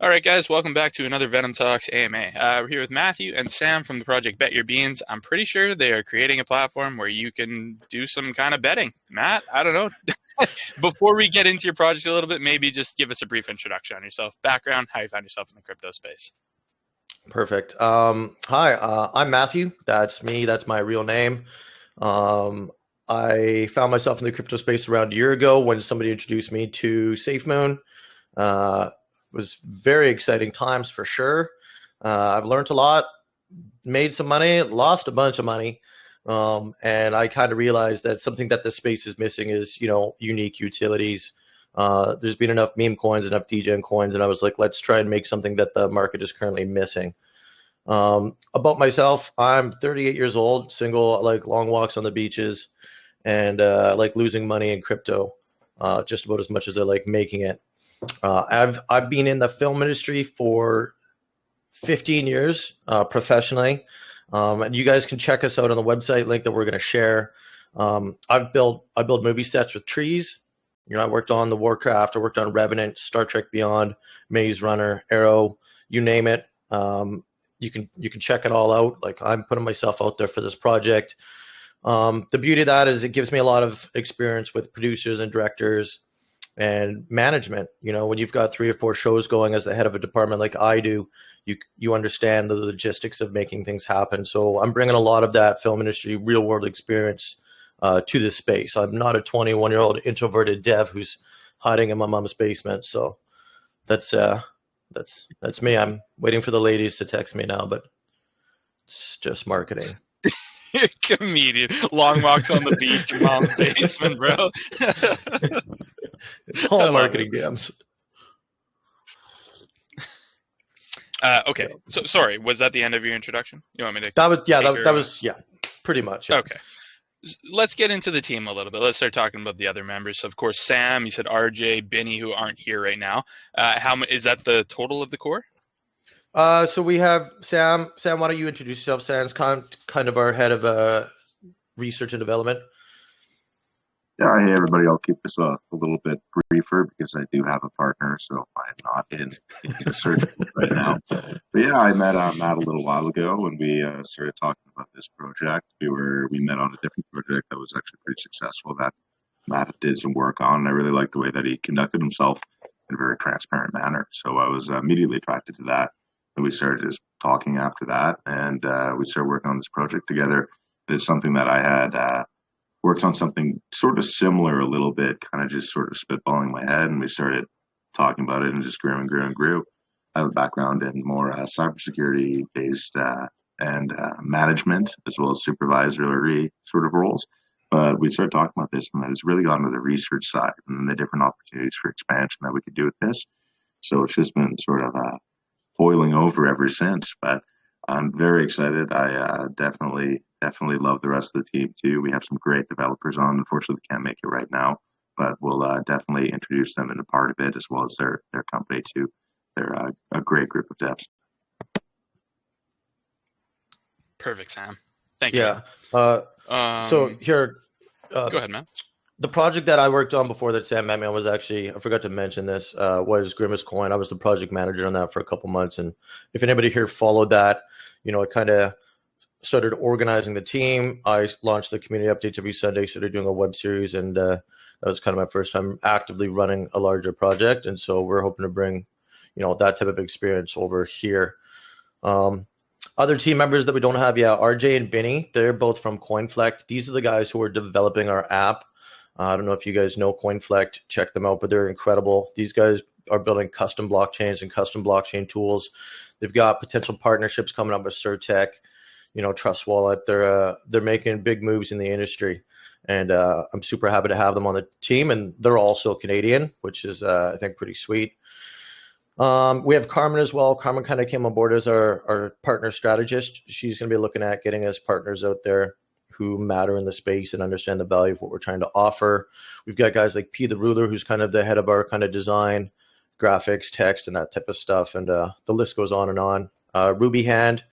All right, guys, welcome back to another Venom Talks AMA. We're here with Matthew and Sam from the project Bet Your Beans. I'm pretty sure they are creating a platform where you can do some kind of betting. Matt, I don't know. Before we get into your project a little bit, maybe just give us a brief introduction on yourself, background, how you found yourself in the crypto space. Perfect. Hi, I'm Matthew. That's me. That's my real name. I found myself in the crypto space around a year ago when somebody introduced me to SafeMoon. It was very exciting times for sure. I've learned a lot, made some money, lost a bunch of money. And I kind of realized that something that this space is missing is, unique utilities. There's been enough meme coins, enough DGen coins, and I was like, let's try and make something that the market is currently missing. About myself, I'm 38 years old, single, I like long walks on the beaches, and like losing money in crypto, just about as much as I like making it. I've been in the film industry for 15 years professionally. And you guys can check us out on the website link that we're going to share. I build movie sets with trees. I worked on the Warcraft. I worked on Revenant, Star Trek Beyond, Maze Runner, Arrow, you name it. You can check it all out. Like, I'm putting myself out there for this project. The beauty of that is it gives me a lot of experience with producers and directors and management. When you've got 3 or 4 shows going as the head of a department like I do, you understand the logistics of making things happen. So I'm bringing a lot of that film industry real world experience to this space. I'm not a 21-year-old introverted dev who's hiding in my mom's basement. So that's me. I'm waiting for the ladies to text me now, but it's just marketing. Comedian, long walks on the beach in mom's basement, bro. It's all marketing games. Okay. So sorry, was that the end of your introduction? You want me to? That was pretty much. Yeah. Okay. Let's get into the team a little bit. Let's start talking about the other members. So of course, Sam, you said RJ, Benny, who aren't here right now. How is that the total of the core? So we have Sam. Sam, why don't you introduce yourself? Sam's kind of our head of research and development. Yeah, hey everybody. I'll keep this a little bit briefer because I do have a partner, so I'm not in search right now. But yeah, I met Matt a little while ago when we started talking about this project. We met on a different project that was actually pretty successful that Matt did some work on, and I really liked the way that he conducted himself in a very transparent manner. So I was immediately attracted to that, and we started just talking after that, and we started working on this project together. It's something that I had worked on something sort of similar a little bit, kind of just sort of spitballing my head, and we started talking about it and just grew and grew and grew. I have a background in more cybersecurity based and management as well as supervisory sort of roles. But we started talking about this, and it's really gotten to the research side and the different opportunities for expansion that we could do with this. So it's just been sort of boiling over ever since. But I'm very excited. I definitely love the rest of the team too. We have some great developers on. Unfortunately, they can't make it right now, but we'll definitely introduce them in a part of it as well as their company too. They're a great group of devs. Perfect, Sam. Thank you. Yeah. So here, go ahead, man. The project that I worked on before that Sam met me on was actually, I forgot to mention this, was Grimace Coin. I was the project manager on that for a couple months. And if anybody here followed that, I kind of started organizing the team. I launched the community updates every Sunday, started doing a web series, and that was kind of my first time actively running a larger project. And so we're hoping to bring, that type of experience over here. Other team members that we don't have yet, RJ and Benny, they're both from CoinFlect. These are the guys who are developing our app. I don't know if you guys know CoinFlect, check them out, but they're incredible. These guys are building custom blockchains and custom blockchain tools. They've got potential partnerships coming up with Surtech, Trust Wallet. They're making big moves in the industry, and I'm super happy to have them on the team. And they're also Canadian, which is I think pretty sweet. We have Carmen as well. Carmen kind of came on board as our partner strategist. She's going to be looking at getting us partners out there who matter in the space and understand the value of what we're trying to offer. We've got guys like P the Ruler, who's kind of the head of our kind of design, graphics, text, and that type of stuff. And the list goes on and on. Ruby Hand.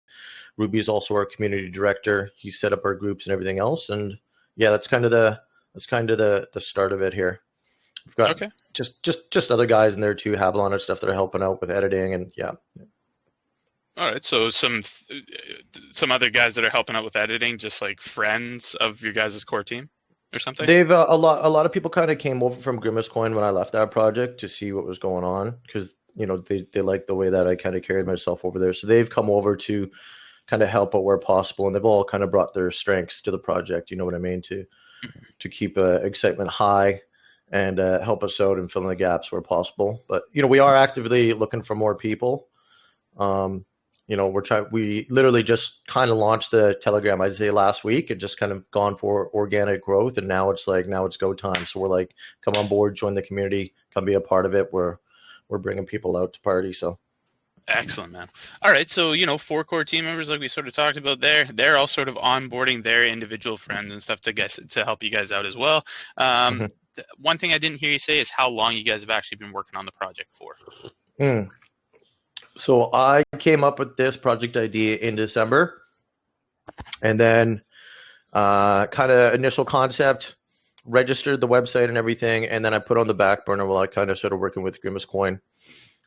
Ruby is also our community director. He set up our groups and everything else. And yeah, that's kind of the start of it here. We've got just other guys in there too, have a lot of stuff that are helping out with editing, and yeah. All right, so some other guys that are helping out with editing, just like friends of your guys' core team or something? They've a lot of people kind of came over from Grimace Coin when I left that project to see what was going on, because they like the way that I kind of carried myself over there. So they've come over to kind of help out where possible, and they've all kind of brought their strengths to the project. You know what I mean? To keep excitement high and help us out and fill in the gaps where possible. But we are actively looking for more people. We literally just kind of launched the Telegram, I'd say last week, and just kind of gone for organic growth. And now it's go time. So we're like, come on board, join the community, come be a part of it. We're bringing people out to party. So. Excellent, man. All right, so 4 core team members, like we sort of talked about there, they're all sort of onboarding their individual friends and stuff to help you guys out as well. One thing I didn't hear you say is how long you guys have actually been working on the project for. So I came up with this project idea in December, and then kind of initial concept, registered the website and everything, and then I put on the back burner while I kind of started working with Grimace Coin.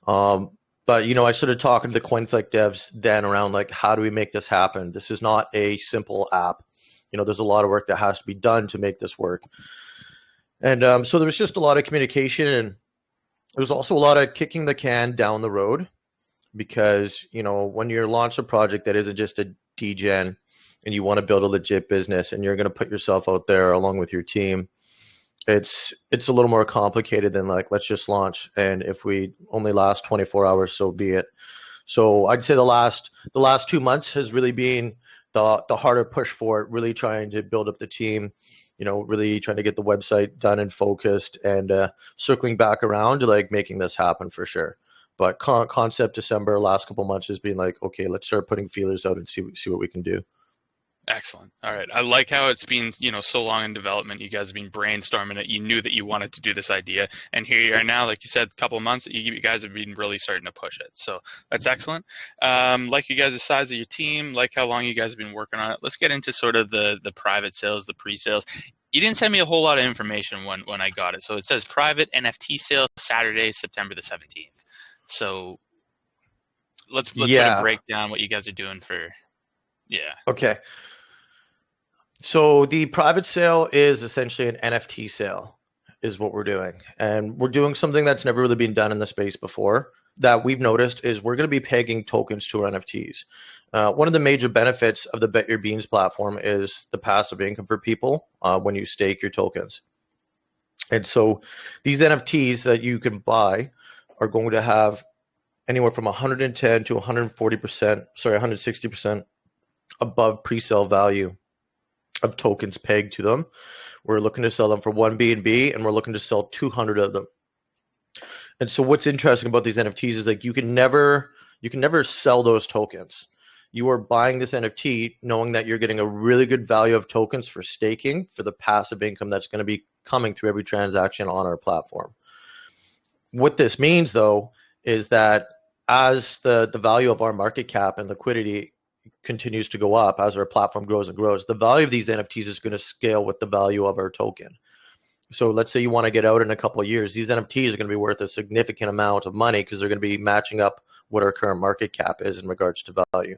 But I started talking to the CoinFlick devs then around like, how do we make this happen? This is not a simple app. There's a lot of work that has to be done to make this work. And so there was just a lot of communication, and there was also a lot of kicking the can down the road, because when you launch a project that isn't just a degen and you want to build a legit business and you're going to put yourself out there along with your team, it's a little more complicated than like, let's just launch, and if we only last 24 hours, so be it. So I'd say the last 2 months has really been the harder push for it, really trying to build up the team, really trying to get the website done and focused, and circling back around to like making this happen for sure. But concept December, last couple months has been like, okay, let's start putting feelers out and see what we can do. Excellent. All right. I like how it's been, so long in development. You guys have been brainstorming it. You knew that you wanted to do this idea, and here you are now. Like you said, a couple of months, you guys have been really starting to push it. So that's excellent. Like you guys, the size of your team, like how long you guys have been working on it. Let's get into sort of the private sales, the pre-sales. You didn't send me a whole lot of information when I got it. So it says private NFT sale Saturday, September the 17th. So let's sort of break down what you guys are doing for. Yeah. Okay. So the private sale is essentially an NFT sale, is what we're doing. And we're doing something that's never really been done in the space before that we've noticed is we're going to be pegging tokens to our NFTs. One of the major benefits of the Bet Your Beans platform is the passive income for people when you stake your tokens. And so these NFTs that you can buy are going to have anywhere from 110 to 160% above pre-sale value of tokens pegged to them. We're looking to sell them for 1 BNB, and we're looking to sell 200 of them. And so what's interesting about these NFTs is like you can never sell those tokens. You are buying this NFT knowing that you're getting a really good value of tokens for staking, for the passive income that's going to be coming through every transaction on our platform. What this means though is that as the value of our market cap and liquidity continues to go up, as our platform grows and grows, the value of these NFTs is going to scale with the value of our token. So let's say you want to get out in a couple of years, these NFTs are going to be worth a significant amount of money because they're going to be matching up what our current market cap is in regards to value.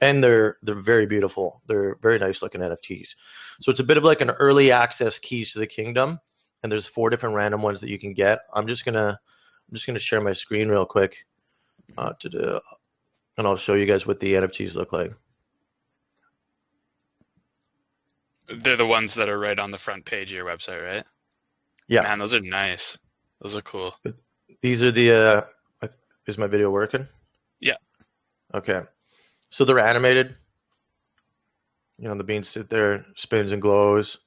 And they're very beautiful. They're very nice looking NFTs. So it's a bit of like an early access keys to the kingdom. And there's 4 different random ones that you can get. I'm just gonna share my screen real quick and I'll show you guys what the NFTs look like. They're the ones that are right on the front page of your website, right? Yeah. Man, those are nice. Those are cool. These are the, is my video working? Yeah. Okay. So they're animated. The bean sit there, spins and glows.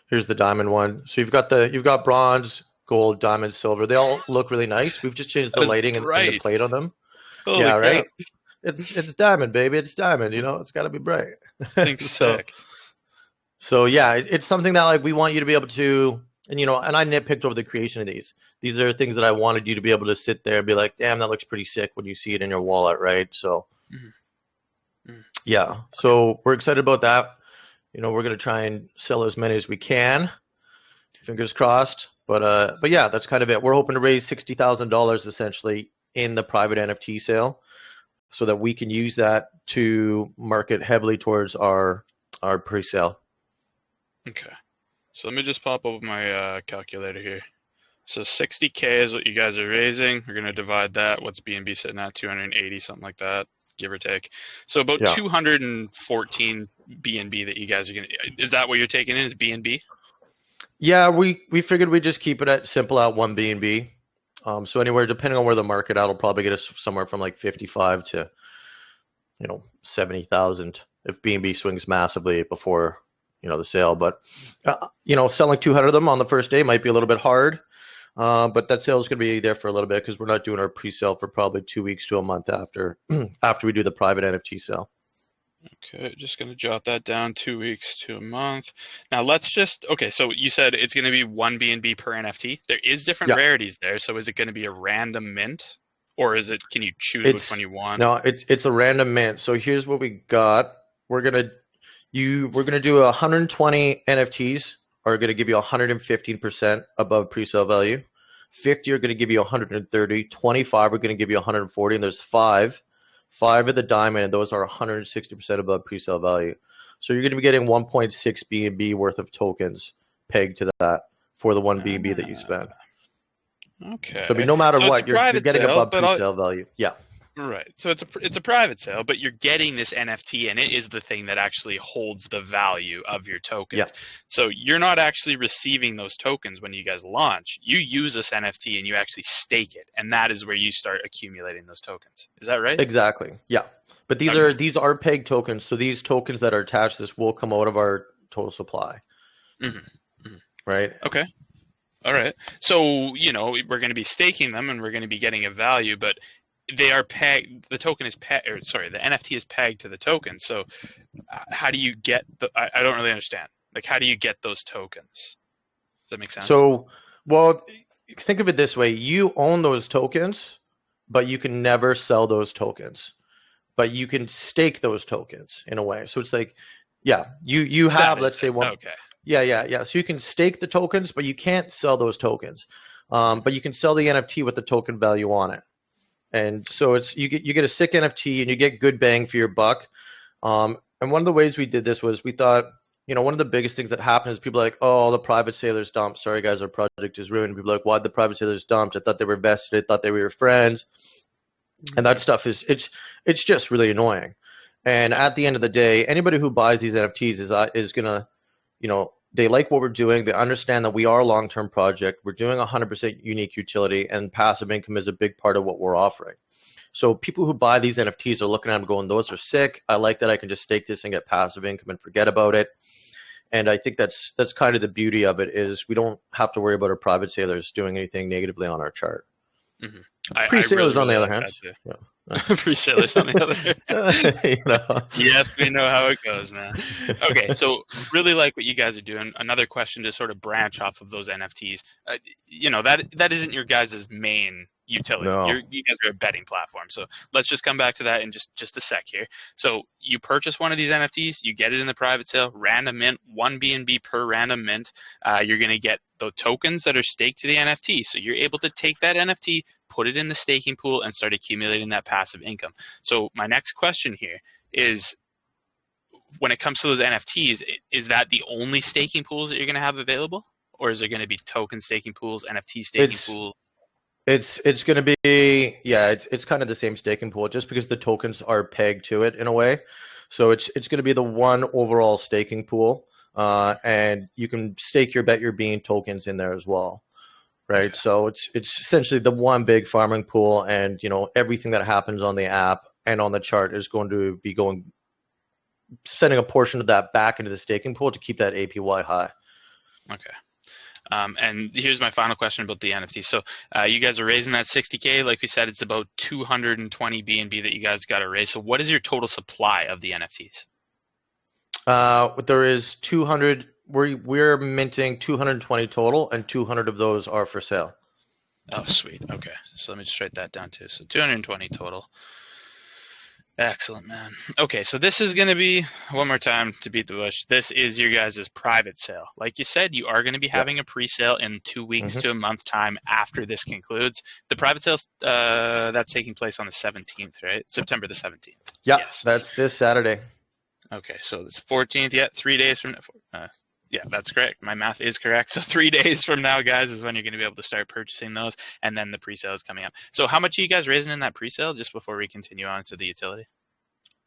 Here's the diamond one. So you've got bronze, gold, diamond, silver. They all look really nice. We've just changed the lighting and the plate on them. Holy yeah, crap. Right? It's diamond, baby. It's diamond. It's got to be bright. Thing's sick. So yeah, it's something that like we want you to be able to, and I nitpicked over the creation of these. These are things that I wanted you to be able to sit there and be like, damn, that looks pretty sick when you see it in your wallet, right? So yeah, so we're excited about that. We're gonna try and sell as many as we can. Fingers crossed. But yeah, that's kind of it. We're hoping to raise $60,000 essentially in the private NFT sale, so that we can use that to market heavily towards our pre-sale. Okay. So let me just pop up my calculator here. So 60K is what you guys are raising. We're going to divide that. What's BNB sitting at? 280, something like that, give or take. So about 214 BNB that you guys are going to. Is that what you're taking in? Is BNB? Yeah, we figured we'd just keep it at simple at 1 BNB. So anywhere, depending on where the market at, will probably get us somewhere from like 55 to 70,000 if BNB swings massively before the sale. But selling 200 of them on the first day might be a little bit hard. But that sale is going to be there for a little bit because we're not doing our pre-sale for probably 2 weeks to a month after we do the private NFT sale. Okay, just going to jot that down. 2 weeks to a month. Now so you said it's going to be 1 BNB per NFT. There is different rarities there. So is it going to be a random mint, or can you choose which one you want? No, it's a random mint. So here's what we got. We're gonna do 120 NFTs are going to give you 115% above pre-sale value. 50 are going to give you 130. 25 are going to give you 140, and there's five of the diamond, and those are 160% above pre-sale value. So you're going to be getting 1.6 BNB worth of tokens pegged to that for the 1 BNB that you spend. Okay. So no matter what, you're getting above pre-sale value. Yeah. Right. So it's a private sale, but you're getting this NFT, and it is the thing that actually holds the value of your tokens. Yeah. So you're not actually receiving those tokens when you guys launch. You use this NFT and you actually stake it, and that is where you start accumulating those tokens. Is that right? Exactly. Yeah. But these are pegged tokens, so these tokens that are attached to this will come out of our total supply. Mm-hmm. Mm-hmm. Right. Okay. All right. So we're going to be staking them, and we're going to be getting a value, but they are pegged. The token is pegged, the NFT is pegged to the token. So, how do you get I don't really understand. Like, how do you get those tokens? Does that make sense? So, well, think of it this way: you own those tokens, but you can never sell those tokens. But you can stake those tokens in a way. So it's like, you have, let's say, one. Okay. Yeah. So you can stake the tokens, but you can't sell those tokens. But you can sell the NFT with the token value on it. And so you get a sick NFT and you get good bang for your buck. And one of the ways we did this was we thought, one of the biggest things that happens is people are like, oh, the private sailors dumped. Sorry guys, our project is ruined. People are like, why'd the private sailors dumped? I thought they were vested. I thought they were your friends. And that stuff it's just really annoying. And at the end of the day, anybody who buys these NFTs is gonna, they like what we're doing. They understand that we are a long-term project. We're doing 100% unique utility, and passive income is a big part of what we're offering. So people who buy these NFTs are looking at them going, those are sick. I like that I can just stake this and get passive income and forget about it. And I think that's kind of the beauty of it, is we don't have to worry about our private sailors doing anything negatively on our chart. Mm-hmm. Pre-sailors, on the other hand. Pre-sailors on the other hand. Yes, we know how it goes, man. Okay, so really like what you guys are doing. Another question to sort of branch off of those NFTs. That isn't your guys' main utility. No. You guys are a betting platform. So let's just come back to that in just a sec here. So you purchase one of these NFTs, you get it in the private sale, random mint, 1 BNB per random mint. You're going to get the tokens that are staked to the NFT. So you're able to take that NFT, put it in the staking pool, and start accumulating that passive income. So my next question here is, when it comes to those NFTs, is that the only staking pools that you're going to have available? Or is there going to be token staking pools, NFT staking pools? It's going to be, it's kind of the same staking pool, just because the tokens are pegged to it in a way. So it's going to be the one overall staking pool, and you can stake your Bet Your Bean tokens in there as well, right? Okay. So it's essentially the one big farming pool, and everything that happens on the app and on the chart is going to be sending a portion of that back into the staking pool to keep that APY high. Okay. And here's my final question about the NFT. So you guys are raising that 60K. Like we said, it's about 220 BNB that you guys got to raise. So what is your total supply of the NFTs? There is 200. We're minting 220 total, and 200 of those are for sale. Oh, sweet. Okay. So let me just write that down too. So 220 total. Excellent, man. Okay, so this is going to be, one more time to beat the bush, this is your guys' private sale. Like you said, you are going to be Yeah. having a pre-sale in 2 weeks hmm to a month time after this concludes. The private sale, that's taking place on the 17th, right? September the 17th. Yeah, Yes. that's this Saturday. Okay, so it's 14th, yeah, 3 days from yeah, that's correct. My math is correct. So 3 days from now, guys, is when you're going to be able to start purchasing those, and then the pre-sale is coming up. So how much are you guys raising in that pre-sale, just before we continue on to the utility?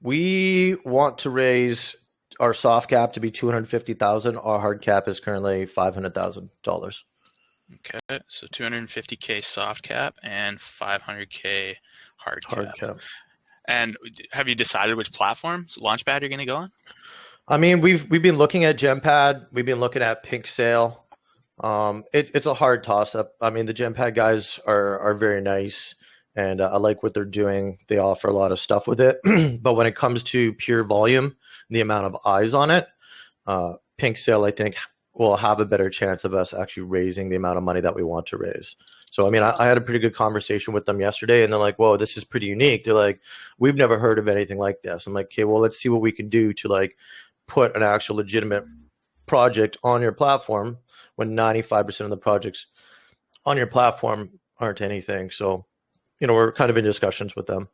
We want to raise our soft cap to be 250,000. Our hard cap is currently $500,000. Okay, so 250K soft cap and 500K hard Hard cap. cap. And have you decided which platforms, Launchpad, you're going to go on? I mean, we've been looking at Gempad. We've been looking at Pink Sale. It's a hard toss up. I mean, the Gempad guys are very nice, and I like what they're doing. They offer a lot of stuff with it. But when it comes to pure volume, the amount of eyes on it, Pink Sale, I think, will have a better chance of us actually raising the amount of money that we want to raise. So, I mean, I had a pretty good conversation with them yesterday, and they're like, whoa, this is pretty unique. They're like, we've never heard of anything like this. I'm like, okay, well, let's see what we can do to like put an actual legitimate project on your platform when 95% of the projects on your platform aren't anything. So, we're kind of in discussions with them.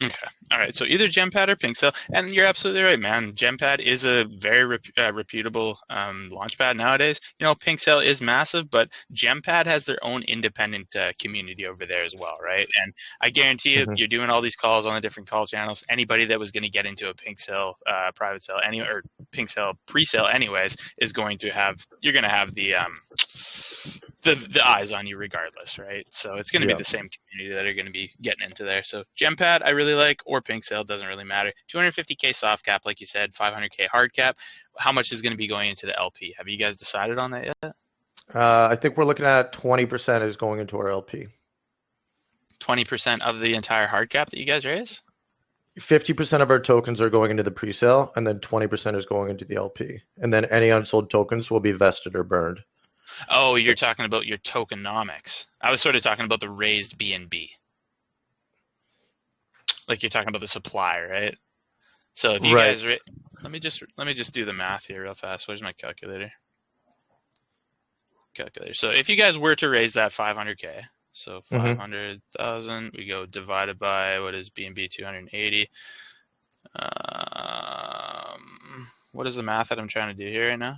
Okay. All right. So either Gempad or Pink Cell, and you're absolutely right, man. Gempad is a very reputable launchpad nowadays. Pink Cell is massive, but Gempad has their own independent community over there as well, right? And I guarantee you, Mm-hmm. you're doing all these calls on the different call channels. Anybody that was going to get into a Pink Cell private sale, or Pink Cell pre-sale, anyways, is going to have. You're going to have the eyes on you regardless, right? So it's going to be Yeah. the same community that are going to be getting into there. So Gempad, I really like, or Pink Sale, doesn't really matter. 250K soft cap, like you said, 500K hard cap. How much is going to be going into the LP? Have you guys decided on that yet? I think we're looking at 20% is going into our LP. 20% of the entire hard cap that you guys raise? 50% of our tokens are going into the pre-sale, and then 20% is going into the LP. And then any unsold tokens will be vested or burned. Oh, you're talking about your tokenomics. I was sort of talking about the raised BNB. Like you're talking about the supply, right? So if you Right. guys, let me just do the math here real fast. Where's my calculator? So if you guys were to raise that 500K, so 500,000, we go divided by what is BNB 280. What is the math that I'm trying to do here right now?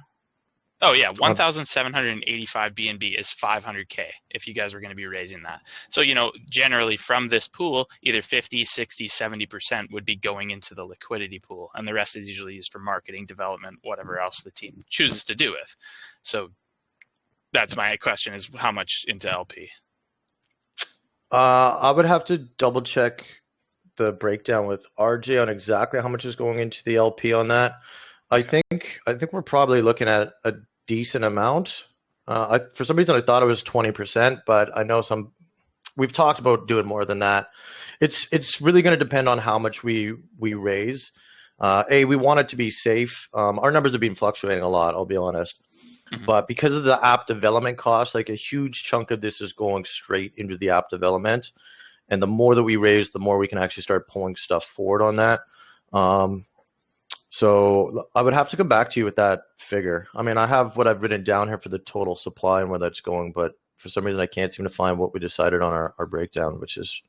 Oh yeah, 1,785 BNB is 500K if you guys were going to be raising that. So, generally from this pool, either 50, 60, 70% would be going into the liquidity pool, and the rest is usually used for marketing, development, whatever else the team chooses to do with. So that's my question, is how much into LP? I would have to double check the breakdown with RJ on exactly how much is going into the LP on that. Okay. I think we're probably looking at a decent amount. For some reason I thought it was 20%, but I know we've talked about doing more than that. It's really going to depend on how much we raise. We want it to be safe. Our numbers have been fluctuating a lot, I'll be honest. Mhm. But because of the app development costs, like a huge chunk of this is going straight into the app development. And the more that we raise, the more we can actually start pulling stuff forward on that. So I would have to come back to you with that figure. I mean, I have what I've written down here for the total supply and where that's going, but for some reason I can't seem to find what we decided on our breakdown, which is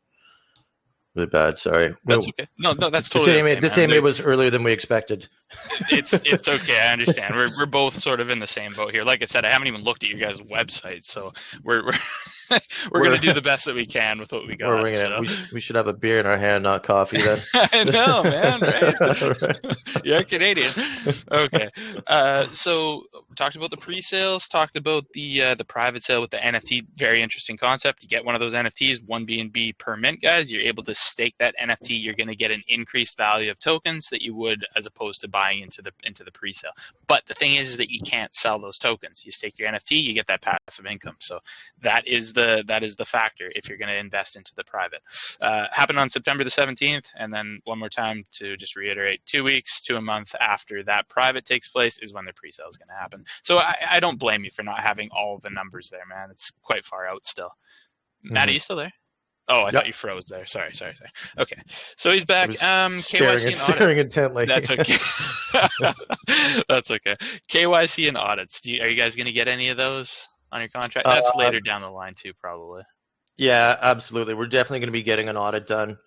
really bad. Sorry. That's okay. No, that's This totally AMA, okay, this man. AMA was earlier than we expected. It's okay. I understand. We're both sort of in the same boat here. Like I said, I haven't even looked at your guys' website, so we're we're gonna do the best that we can with what we We're got. winging So it. We should have a beer in our hand, not coffee then. I know, man. Right? Right. You're Canadian. Okay. So talked about the pre-sales. Talked about the private sale with the NFT. Very interesting concept. You get one of those NFTs, one BNB per mint, guys. You're able to stake that NFT. You're going to get an increased value of tokens that you would as opposed to buying into the pre-sale. But the thing is that you can't sell those tokens. You stake your NFT, you get that passive income. So that is the factor if you're going to invest into the private. Happened on September the 17th, and then one more time to just reiterate, 2 weeks to a month after that private takes place is when the pre-sale is going to happen. So I don't blame you for not having all the numbers there, man. It's quite far out still. Matt, are you still there? Oh, I Yep. thought you froze there. Sorry. Okay, so he's back. Staring KYC and audit. staring intently. That's okay. That's okay. KYC and audits. Are you guys going to get any of those on your contract? That's later down the line too, probably. Yeah, absolutely. We're definitely going to be getting an audit done.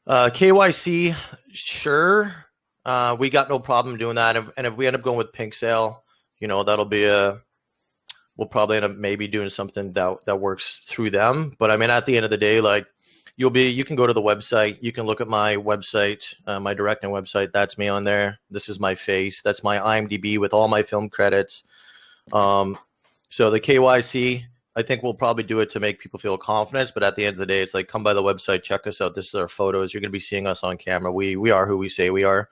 KYC, sure. We got no problem doing that. And if we end up going with Pink Sale, that'll be we'll probably end up maybe doing something that works through them. But I mean, at the end of the day, like you can go to the website, you can look at my website, my directing website. That's me on there. This is my face. That's my IMDb with all my film credits. So the KYC, I think we'll probably do it to make people feel confidence, but at the end of the day, it's like, come by the website, check us out. This is our photos. You're going to be seeing us on camera. We are who we say we are.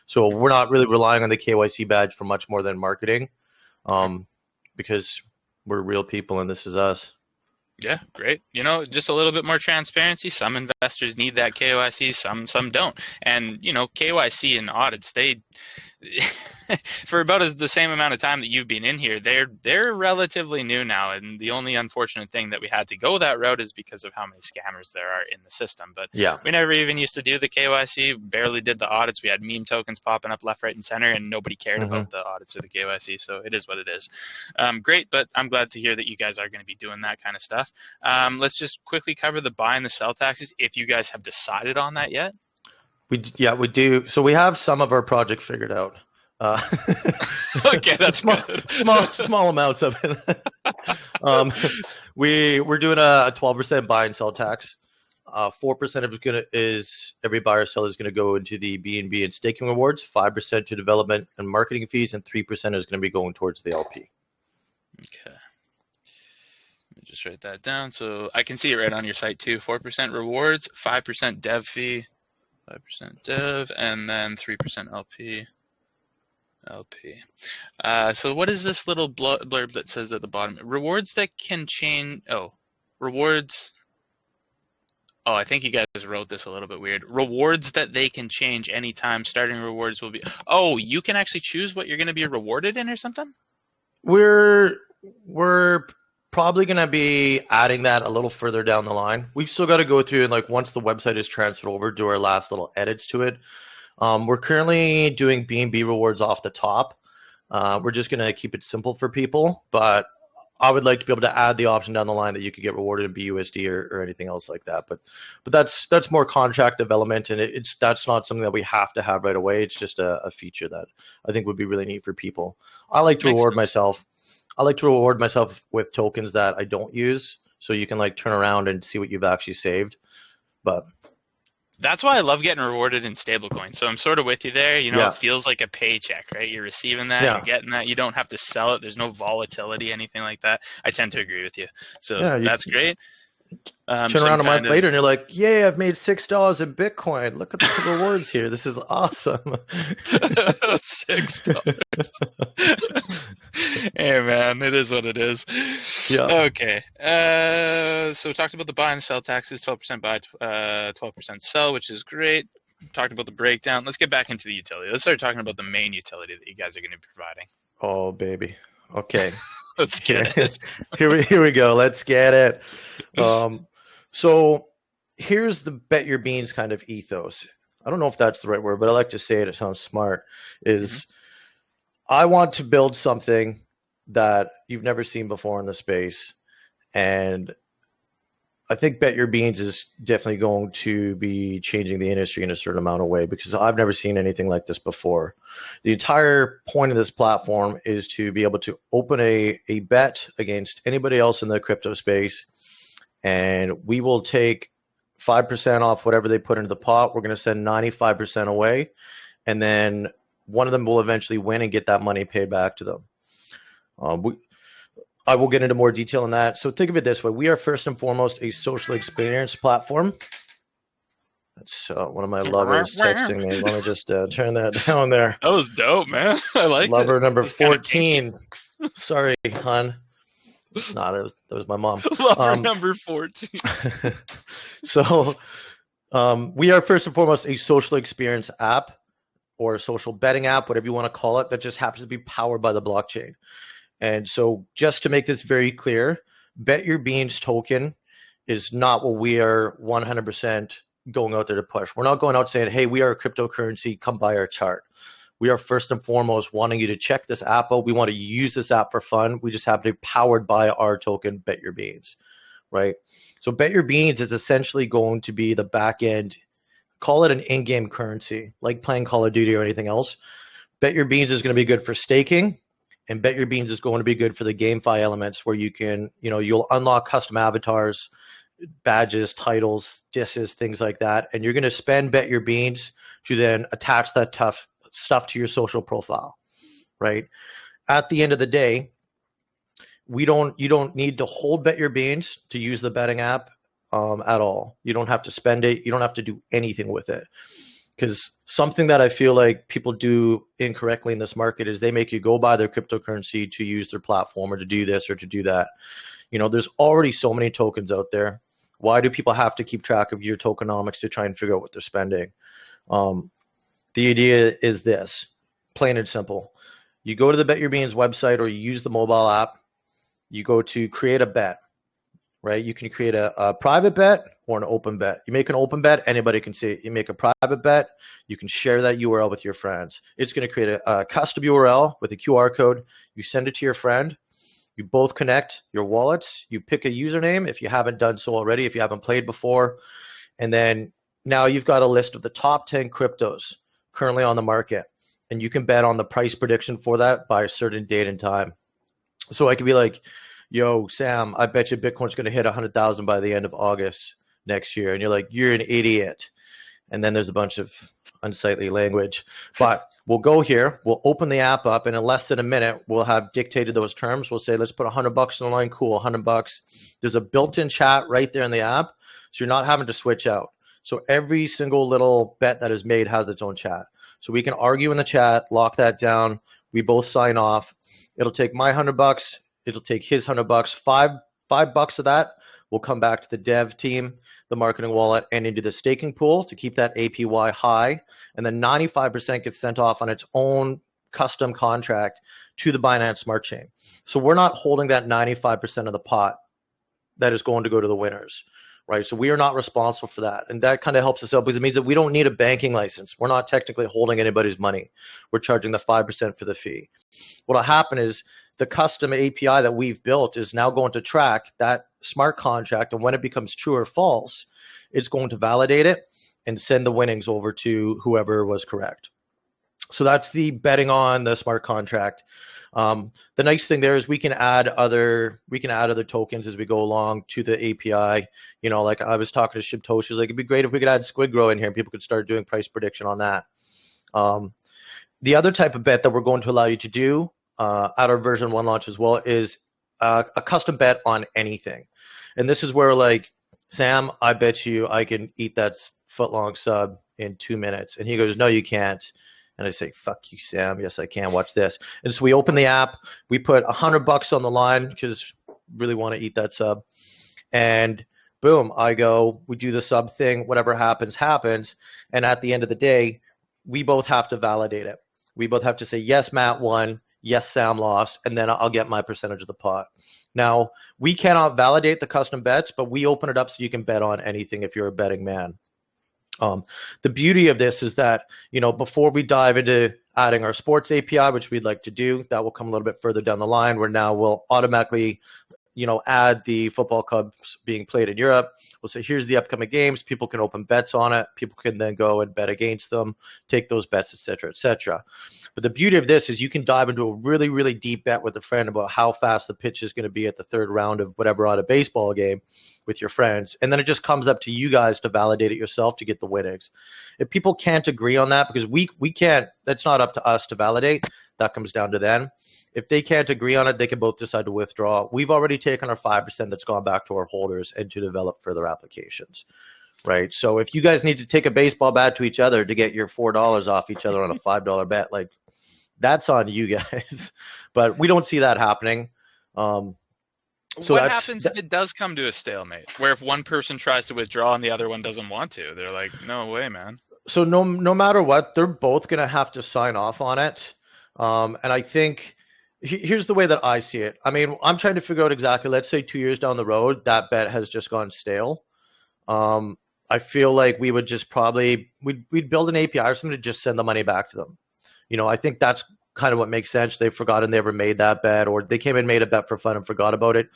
So we're not really relying on the KYC badge for much more than marketing, because we're real people and this is us. Yeah, great. Just a little bit more transparency. Some investors need that KYC, some don't. And, KYC and audits, they for about the same amount of time that you've been in here, they're relatively new now. And the only unfortunate thing that we had to go that route is because of how many scammers there are in the system. But yeah, we never even used to do the KYC, barely did the audits. We had meme tokens popping up left, right, and center, and nobody cared about the audits or the KYC. So it is what it is. Great, but I'm glad to hear that you guys are going to be doing that kind of stuff. Let's just quickly cover the buy and the sell taxes, if you guys have decided on that yet. We do. So we have some of our project figured out. Okay, that's small amounts of it. We're doing a 12% buy and sell tax. 4% of it is every buyer or seller is going to go into the B&B and staking rewards. 5% to development and marketing fees, and 3% is going to be going towards the LP. Okay. Just write that down so I can see it right on your site too. 4% rewards, 5% dev fee, 5% dev, and then 3% LP. So what is this little blurb that says at the bottom? Rewards that can change. Rewards. I think you guys wrote this a little bit weird. Rewards that they can change anytime. Starting rewards will be. You can actually choose what you're going to be rewarded in or something? We're probably going to be adding that a little further down the line. We've still got to go through and once the website is transferred over, do our last little edits to it. We're currently doing B&B rewards off the top. We're just going to keep it simple for people, but I would like to be able to add the option down the line that you could get rewarded in BUSD or anything else like that. But that's more contract development, and that's not something that we have to have right away. It's just a feature that I think would be really neat for people. I like to reward myself. I like to reward myself with tokens that I don't use, so you can turn around and see what you've actually saved. But that's why I love getting rewarded in stablecoin. So I'm sort of with you there. It feels like a paycheck, right? You're receiving that, you're getting that. You don't have to sell it. There's no volatility, anything like that. I tend to agree with you. So that's great. Turn around a month later and you're like, yay, I've made $6 in Bitcoin. Look at the rewards here. This is awesome. $6. Hey, man, it is what it is. Yeah. Okay. So we talked about the buy and sell taxes, 12% buy, 12% sell, which is great. Talked about the breakdown. Let's get back into the utility. Let's start talking about the main utility that you guys are going to be providing. Oh, baby. Okay. Let's get it. Here we go. Let's get it. So here's the bet your beans kind of ethos. I don't know if that's the right word, but I like to say it. It sounds smart. I want to build something that you've never seen before in the space. And I think Bet Your Beans is definitely going to be changing the industry in a certain amount of way, because I've never seen anything like this before. The entire point of this platform is to be able to open a bet against anybody else in the crypto space, and we will take 5% off whatever they put into the pot. We're going to send 95% away, and then one of them will eventually win and get that money paid back to them. I will get into more detail on that. So think of it this way. We are first and foremost a social experience platform. That's one of my lovers texting me. Let me just turn that down there. That was dope, man. I like Lover number 14. Sorry, hon. That was my mom. Lover number 14. So we are first and foremost a social experience app, or a social betting app, whatever you want to call it, that just happens to be powered by the blockchain. And so just to make this very clear, Bet Your Beans token is not what we are 100% going out there to push. We're not going out saying, hey, we are a cryptocurrency, come buy our chart. We are first and foremost wanting you to check this app out. We want to use this app for fun. We just have to be powered by our token, Bet Your Beans, right? So Bet Your Beans is essentially going to be the back end, call it an in-game currency, like playing Call of Duty or anything else. Bet Your Beans is going to be good for staking, and Bet Your Beans is going to be good for the GameFi elements where you can, you'll unlock custom avatars, badges, titles, disses, things like that, and you're going to spend Bet Your Beans to then attach that tough stuff to your social profile, right? At the end of the day, you don't need to hold Bet Your Beans to use the betting app at all. You don't have to spend it. You don't have to do anything with it. Because something that I feel like people do incorrectly in this market is they make you go buy their cryptocurrency to use their platform or to do this or to do that. There's already so many tokens out there. Why do people have to keep track of your tokenomics to try and figure out what they're spending? The idea is this, plain and simple. You go to the Bet Your Beans website or you use the mobile app. You go to create a bet, right? You can create a private bet or an open bet. You make an open bet, anybody can see it. You make a private bet, you can share that URL with your friends. It's going to create a custom URL with a QR code. You send it to your friend. You both connect your wallets. You pick a username if you haven't done so already, if you haven't played before. And then now you've got a list of the top 10 cryptos currently on the market. And you can bet on the price prediction for that by a certain date and time. So I could be like, yo, Sam, I bet you Bitcoin's going to hit 100,000 by the end of August next year. And you're like, you're an idiot. And then there's a bunch of unsightly language. But we'll go here, we'll open the app up, and in less than a minute, we'll have dictated those terms. We'll say, let's put $100 on the line. Cool, $100. There's a built-in chat right there in the app, so you're not having to switch out. So every single little bet that is made has its own chat. So we can argue in the chat, lock that down. We both sign off. It'll take my $100. It'll take his $100. $5 of that will come back to the dev team, the marketing wallet, and into the staking pool to keep that APY high. And then 95% gets sent off on its own custom contract to the Binance Smart Chain. So we're not holding that 95% of the pot that is going to go to the winners, right? So we are not responsible for that. And that kind of helps us out because it means that we don't need a banking license. We're not technically holding anybody's money. We're charging the 5% for the fee. What'll happen is the custom API that we've built is now going to track that smart contract, and when it becomes true or false, it's going to validate it and send the winnings over to whoever was correct. So that's the betting on the smart contract. The nice thing there is we can add other tokens as we go along to the API. Like I was talking to Shibtoshi, like it'd be great if we could add Squid Grow in here and people could start doing price prediction on that. The other type of bet that we're going to allow you to do at our version 1 launch as well is a custom bet on anything. And this is where, like, Sam, I bet you I can eat that foot-long sub in 2 minutes. And he goes, no, you can't. And I say, fuck you, Sam. Yes, I can. Watch this. And so we open the app. We put $100 on the line because really want to eat that sub. And boom, I go, we do the sub thing. Whatever happens, happens. And at the end of the day, we both have to validate it. We both have to say, yes, Matt won. Yes, Sam lost. And then I'll get my percentage of the pot. Now, we cannot validate the custom bets, but we open it up so you can bet on anything if you're a betting man. The beauty of this is that, before we dive into adding our sports API, which we'd like to do, that will come a little bit further down the line, where now we'll automatically, add the football clubs being played in Europe. We'll say, here's the upcoming games. People can open bets on it. People can then go and bet against them, take those bets, et cetera, et cetera. But the beauty of this is you can dive into a really, really deep bet with a friend about how fast the pitch is going to be at the third round of whatever on a baseball game with your friends. And then it just comes up to you guys to validate it yourself to get the winnings. If people can't agree on that, because we can't, that's not up to us to validate. That comes down to them. If they can't agree on it, they can both decide to withdraw. We've already taken our 5% that's gone back to our holders and to develop further applications, right? So if you guys need to take a baseball bat to each other to get your $4 off each other on a $5 bet, like, that's on you guys. But we don't see that happening. So what happens if it does come to a stalemate, where if one person tries to withdraw and the other one doesn't want to? They're like, no way, man. So no matter what, they're both going to have to sign off on it. And I think Here's the way that I see it. I mean, I'm trying to figure out exactly, let's say 2 years down the road, that bet has just gone stale. Um, I feel like we would just probably, we'd build an API or something to just send the money back to them. I think that's kind of what makes sense. They've forgotten they ever made that bet, or they came and made a bet for fun and forgot about it.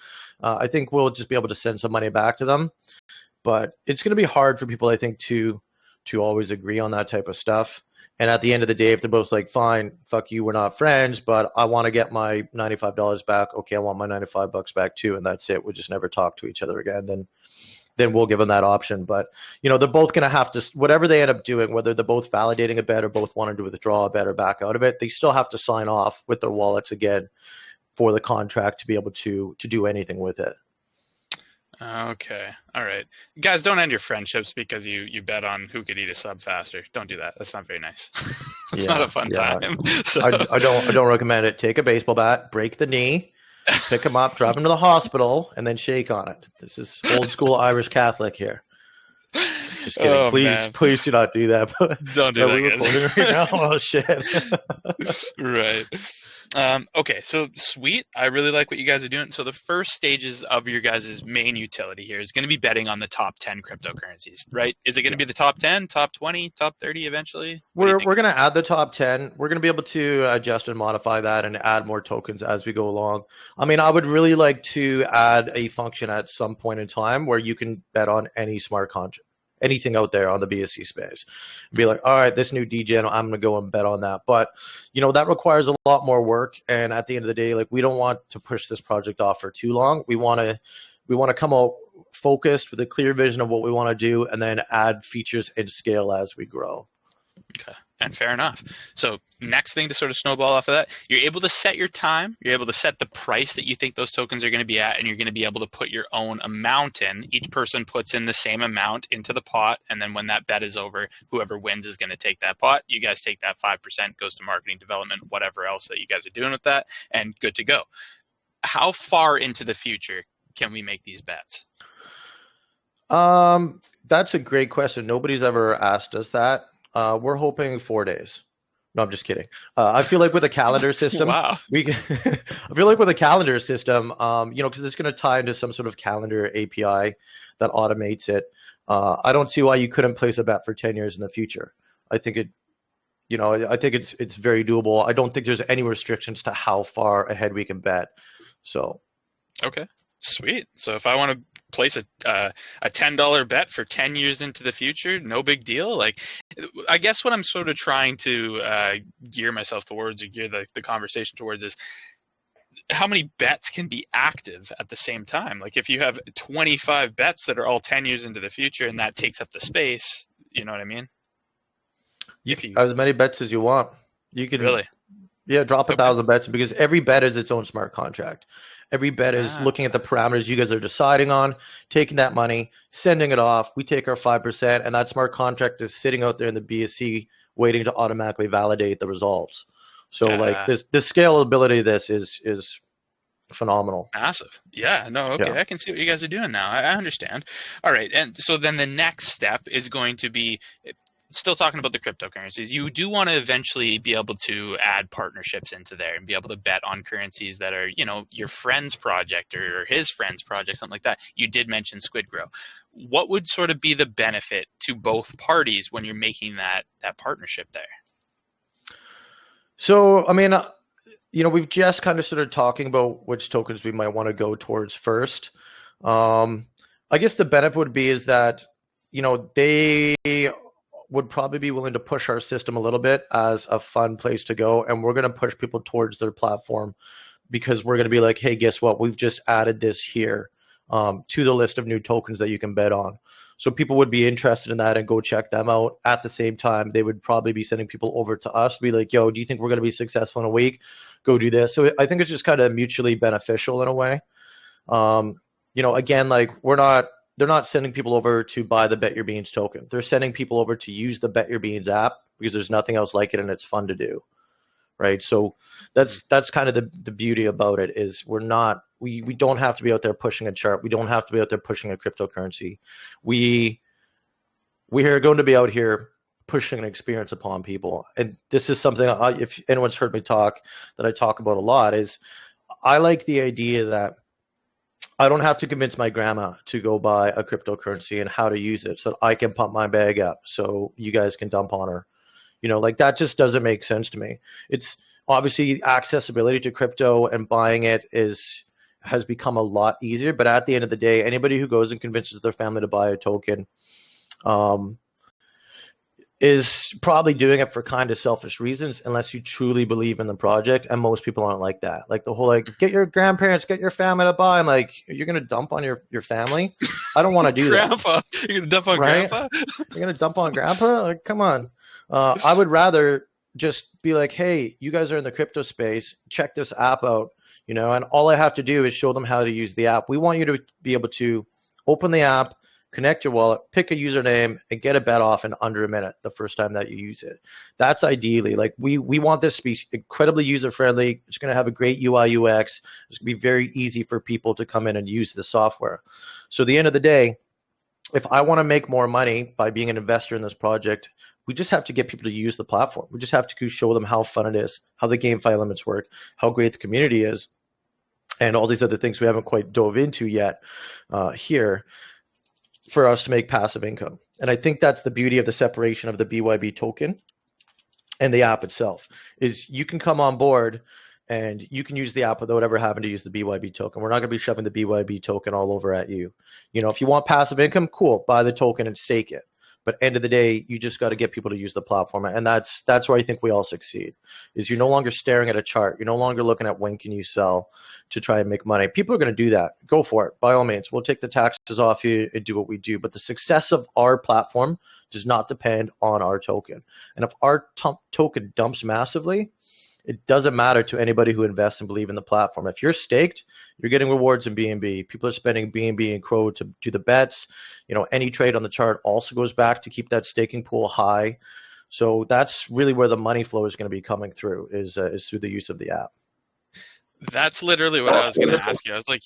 I think we'll just be able to send some money back to them, but it's going to be hard for people, I think, to always agree on that type of stuff. And at the end of the day, if they're both like, fine, fuck you, we're not friends, but I want to get my $95 back. Okay, I want my $95 back too, and that's it. We'll just never talk to each other again. Then we'll give them that option. But they're both going to have to, whatever they end up doing, whether they're both validating a bet or both wanting to withdraw a bet or back out of it, they still have to sign off with their wallets again for the contract to be able to do anything with it. Okay. All right. Guys, don't end your friendships because you bet on who could eat a sub faster. Don't do that. That's not very nice. It's not a fun time. So. I don't recommend it. Take a baseball bat, break the knee, pick him up, drive him to the hospital, and then shake on it. This is old school Irish Catholic here. Just kidding. Oh, please do not do that. Don't do that, guys. Right now? Oh shit. Right. Okay, so sweet. I really like what you guys are doing. So the first stages of your guys' main utility here is going to be betting on the top 10 cryptocurrencies, right? Is it going to be the top 10, top 20, top 30 eventually? We're going to add the top 10. We're going to be able to adjust and modify that and add more tokens as we go along. I mean, I would really like to add a function at some point in time where you can bet on any smart contract, anything out there on the BSC space. Be like, all right, this new degen, I'm going to go and bet on that. But, that requires a lot more work. And at the end of the day, like, we don't want to push this project off for too long. We want to come out focused with a clear vision of what we want to do and then add features and scale as we grow. Okay. And fair enough. So next thing to sort of snowball off of that, you're able to set your time, you're able to set the price that you think those tokens are going to be at, and you're going to be able to put your own amount in. Each person puts in the same amount into the pot, and then when that bet is over, whoever wins is going to take that pot. You guys take that 5%, goes to marketing, development, whatever else that you guys are doing with that, and good to go. How far into the future can we make these bets? That's a great question. Nobody's ever asked us that. We're hoping 4 days. No, I'm just kidding. I feel like with a calendar system, wow. I feel like with a calendar system, because it's going to tie into some sort of calendar API that automates it. I don't see why you couldn't place a bet for 10 years in the future. I think it's very doable. I don't think there's any restrictions to how far ahead we can bet. So. Okay. Sweet. So if I want to place a $10 bet for 10 years into the future, no big deal. Like, I guess what I'm sort of trying to gear myself towards, or gear the conversation towards, is how many bets can be active at the same time? Like, if you have 25 bets that are all 10 years into the future and that takes up the space, you know what I mean? As many bets as you want. You can really, yeah, drop 1,000 bets, because every bet is its own smart contract. Every bet is looking at the parameters you guys are deciding on, taking that money, sending it off. We take our 5%, and that smart contract is sitting out there in the BSC waiting to automatically validate the results. So like the scalability of this is phenomenal. Massive. Yeah, no, okay. Yeah. I can see what you guys are doing now. I understand. All right. And so then the next step is going to be, still talking about the cryptocurrencies, you do want to eventually be able to add partnerships into there and be able to bet on currencies that are, your friend's project or his friend's project, something like that. You did mention SquidGrow. What would sort of be the benefit to both parties when you're making that partnership there? So, I mean, we've just kind of started talking about which tokens we might want to go towards first. I guess the benefit would be is that, they would probably be willing to push our system a little bit as a fun place to go, and we're going to push people towards their platform because we're going to be like, hey, guess what? We've just added this here to the list of new tokens that you can bet on. So people would be interested in that and go check them out. At the same time, they would probably be sending people over to us to be like, yo, do you think we're going to be successful in a week? Go do this. So I think it's just kind of mutually beneficial in a way. Again, like they're not sending people over to buy the Bet Your Beans token. They're sending people over to use the Bet Your Beans app because there's nothing else like it and it's fun to do, right? So that's kind of the beauty about it is we don't have to be out there pushing a chart. We don't have to be out there pushing a cryptocurrency. We are going to be out here pushing an experience upon people. And this is something, if anyone's heard me talk, that I talk about a lot, is I like the idea that I don't have to convince my grandma to go buy a cryptocurrency and how to use it so that I can pump my bag up so you guys can dump on her. Like that just doesn't make sense to me. It's obviously accessibility to crypto and buying it has become a lot easier, but at the end of the day, anybody who goes and convinces their family to buy a token is probably doing it for kind of selfish reasons, unless you truly believe in the project. And most people aren't like that. Like the whole, like, get your grandparents, get your family to buy. I'm like, you're going to dump on your family? I don't want to do Grandpa. You're going to dump on Right? Grandpa? You're going to dump on grandpa? Like, come on. I would rather just be like, hey, you guys are in the crypto space. Check this app out, and all I have to do is show them how to use the app. We want you to be able to open the app, connect your wallet, pick a username, and get a bet off in under a minute the first time that you use it. That's ideally, like, we want this to be incredibly user-friendly. It's going to have a great UI UX. It's going to be very easy for people to come in and use the software. So at the end of the day, if I want to make more money by being an investor in this project, we just have to get people to use the platform. We just have to show them how fun it is, how the GameFi limits work, how great the community is, and all these other things we haven't quite dove into yet here, for us to make passive income. And I think that's the beauty of the separation of the BYB token and the app itself, is you can come on board and you can use the app without ever having to use the BYB token. We're not going to be shoving the BYB token all over at you. If you want passive income, cool, buy the token and stake it. But end of the day, you just got to get people to use the platform. And that's where I think we all succeed, is you're no longer staring at a chart. You're no longer looking at when can you sell to try and make money. People are going to do that. Go for it. By all means, we'll take the taxes off you and do what we do. But the success of our platform does not depend on our token. And if our token dumps massively, it doesn't matter to anybody who invests and believe in the platform. If you're staked, you're getting rewards in BNB. People are spending BNB and Crow to do the bets. Any trade on the chart also goes back to keep that staking pool high. So that's really where the money flow is going to be coming through, is through the use of the app. That's literally what I was going to ask you. I was like,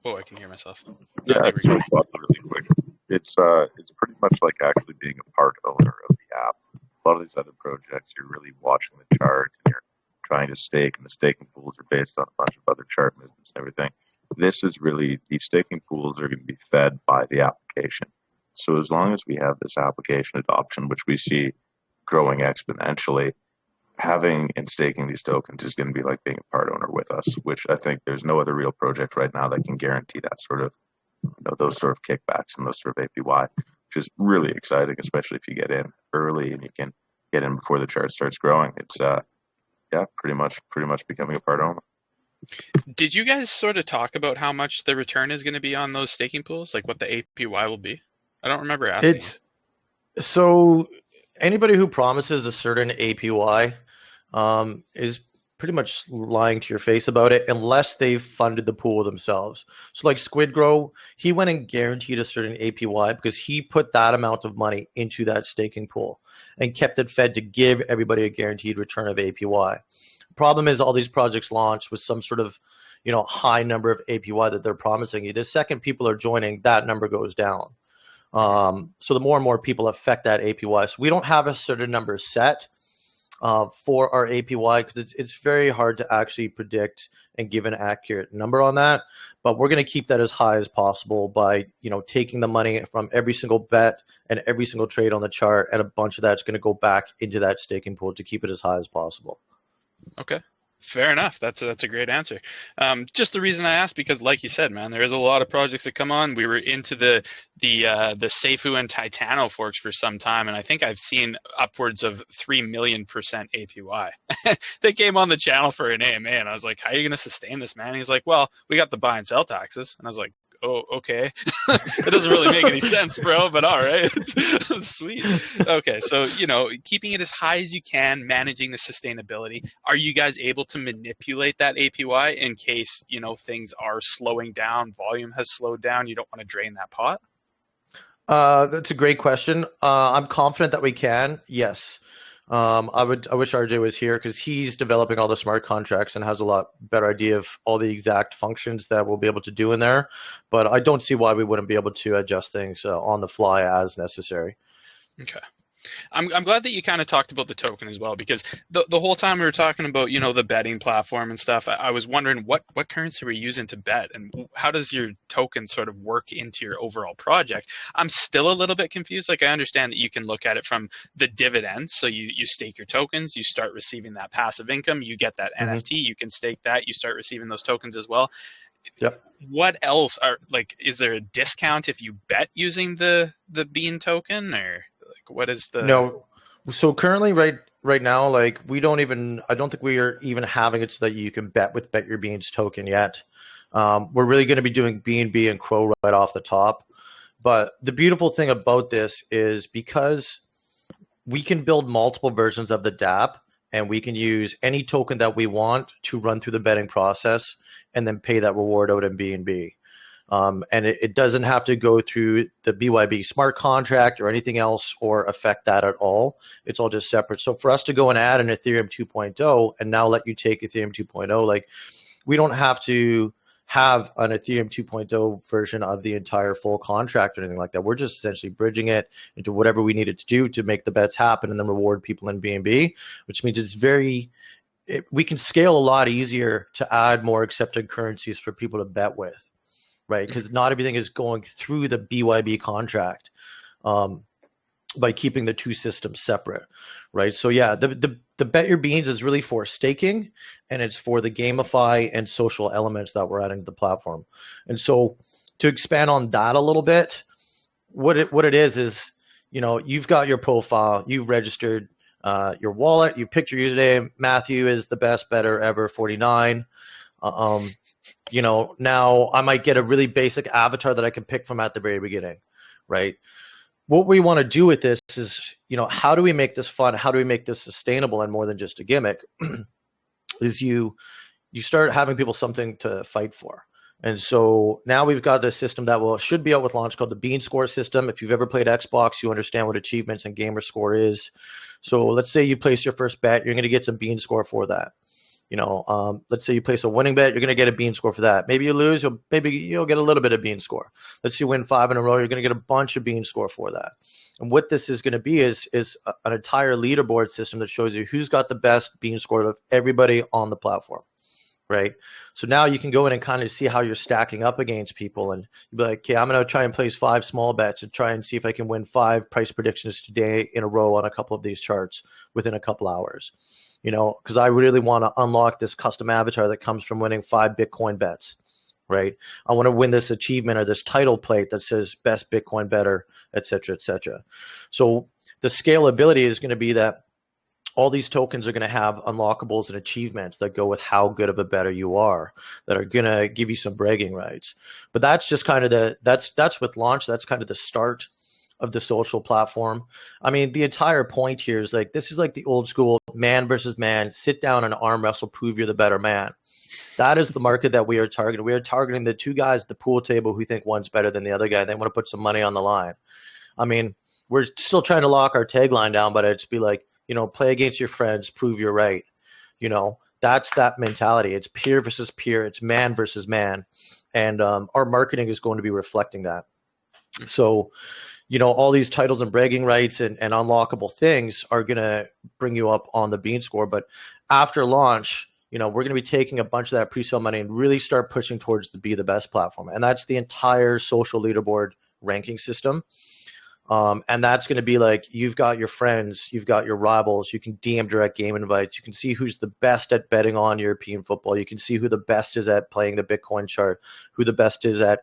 I can hear myself. Yeah, really quick. It's pretty much like actually being a part owner of the app. A lot of these other projects, you're really watching the chart and you're trying to stake, and the staking pools are based on a bunch of other chart movements and everything. This is really, these staking pools are going to be fed by the application. So as long as we have this application adoption, which we see growing exponentially, having and staking these tokens is going to be like being a part owner with us, which I think there's no other real project right now that can guarantee that sort of, those sort of kickbacks and those sort of APY, which is really exciting, especially if you get in early and you can get in before the chart starts growing. It's pretty much becoming a part owner. Did you guys sort of talk about how much the return is going to be on those staking pools, like what the APY will be? I don't remember asking. So anybody who promises a certain APY is pretty much lying to your face about it, unless they've funded the pool themselves. So like Squidgrow, he went and guaranteed a certain APY because he put that amount of money into that staking pool and kept it fed to give everybody a guaranteed return of APY. Problem is, all these projects launch with some sort of high number of APY that they're promising you. The second people are joining, that number goes down. So the more and more people affect that APY. So we don't have a certain number set for our APY, because it's very hard to actually predict and give an accurate number on that. But we're going to keep that as high as possible by taking the money from every single bet and every single trade on the chart, and a bunch of that's going to go back into that staking pool to keep it as high as possible. Okay. Fair enough. That's a great answer. Just the reason I asked, because like you said, man, there is a lot of projects that come on. We were into the Seifu and Titano forks for some time, and I think I've seen upwards of 3 million% APY. They came on the channel for an AMA, and I was like, how are you going to sustain this, man? And he's like, well, we got the buy and sell taxes. And I was like, oh, okay. It doesn't really make any sense, bro, but all right. Sweet. Okay, so, keeping it as high as you can, managing the sustainability. Are you guys able to manipulate that APY in case, things are slowing down, volume has slowed down, you don't want to drain that pot? That's a great question. I'm confident that we can, yes. I wish RJ was here, because he's developing all the smart contracts and has a lot better idea of all the exact functions that we'll be able to do in there. But I don't see why we wouldn't be able to adjust things on the fly as necessary. Okay. I'm glad that you kind of talked about the token as well, because the whole time we were talking about, the betting platform and stuff, I was wondering what currency we're using to bet, and how does your token sort of work into your overall project. I'm still a little bit confused. Like, I understand that you can look at it from the dividends. So you stake your tokens, you start receiving that passive income, you get that NFT, you can stake that, you start receiving those tokens as well. Yep. What else is there a discount if you bet using the Bean token, or like what is the? No. So currently, right now, like I don't think we are even having it so that you can bet with Bet Your Beans token yet. We're really going to be doing BNB and Crow right off the top. But the beautiful thing about this is because we can build multiple versions of the DApp, and we can use any token that we want to run through the betting process and then pay that reward out in BNB. And it doesn't have to go through the BYB smart contract or anything else or affect that at all. It's all just separate. So for us to go and add an Ethereum 2.0 and now let you take Ethereum 2.0, like we don't have to have an Ethereum 2.0 version of the entire full contract or anything like that. We're just essentially bridging it into whatever we needed to do to make the bets happen and then reward people in BNB, which means we can scale a lot easier to add more accepted currencies for people to bet with. Right, because not everything is going through the BYB contract by keeping the two systems separate, right? So yeah, the Bet Your Beans is really for staking, and it's for the gamify and social elements that we're adding to the platform. And so to expand on that a little bit, what it is you've got your profile, you've registered your wallet, you picked your username. Matthew is the best better ever 49. Now I might get a really basic avatar that I can pick from at the very beginning, right? What we want to do with this is, how do we make this fun? How do we make this sustainable and more than just a gimmick? Is you start having people something to fight for. And so now we've got this system that should be out with launch called the Bean Score system. If you've ever played Xbox, you understand what achievements and gamer score is. So let's say you place your first bet, you're going to get some Bean Score for that. Let's say you place a winning bet, you're going to get a Bean Score for that. Maybe you lose, you'll get a little bit of Bean Score. Let's say you win 5 in a row, you're going to get a bunch of Bean Score for that. And what this is going to be is an entire leaderboard system that shows you who's got the best Bean Score of everybody on the platform, right? So now you can go in and kind of see how you're stacking up against people, and you'll be like, okay, I'm going to try and place 5 small bets and try and see if I can win 5 price predictions today in a row on a couple of these charts within a couple hours. Because I really want to unlock this custom avatar that comes from winning 5 Bitcoin bets, right? I want to win this achievement or this title plate that says best Bitcoin better, et cetera, et cetera. So the scalability is going to be that all these tokens are going to have unlockables and achievements that go with how good of a bettor you are, that are going to give you some bragging rights. But that's just kind of that's with launch. That's kind of the start of the social platform. I mean, the entire point here is this is like the old school man versus man, sit down and arm wrestle, prove you're the better man. That is the market that we are targeting. We are targeting the two guys at the pool table who think one's better than the other guy. They want to put some money on the line. I mean, we're still trying to lock our tagline down, but it's be like, play against your friends, prove you're right. That's that mentality. It's peer versus peer. It's man versus man. And our marketing is going to be reflecting that. So, all these titles and bragging rights and unlockable things are going to bring you up on the Bean Score. But after launch, we're going to be taking a bunch of that pre-sale money and really start pushing towards the Be the Best platform. And that's the entire social leaderboard ranking system. And that's going to be like, you've got your friends, you've got your rivals, you can DM direct game invites, you can see who's the best at betting on European football, you can see who the best is at playing the Bitcoin chart, who the best is at,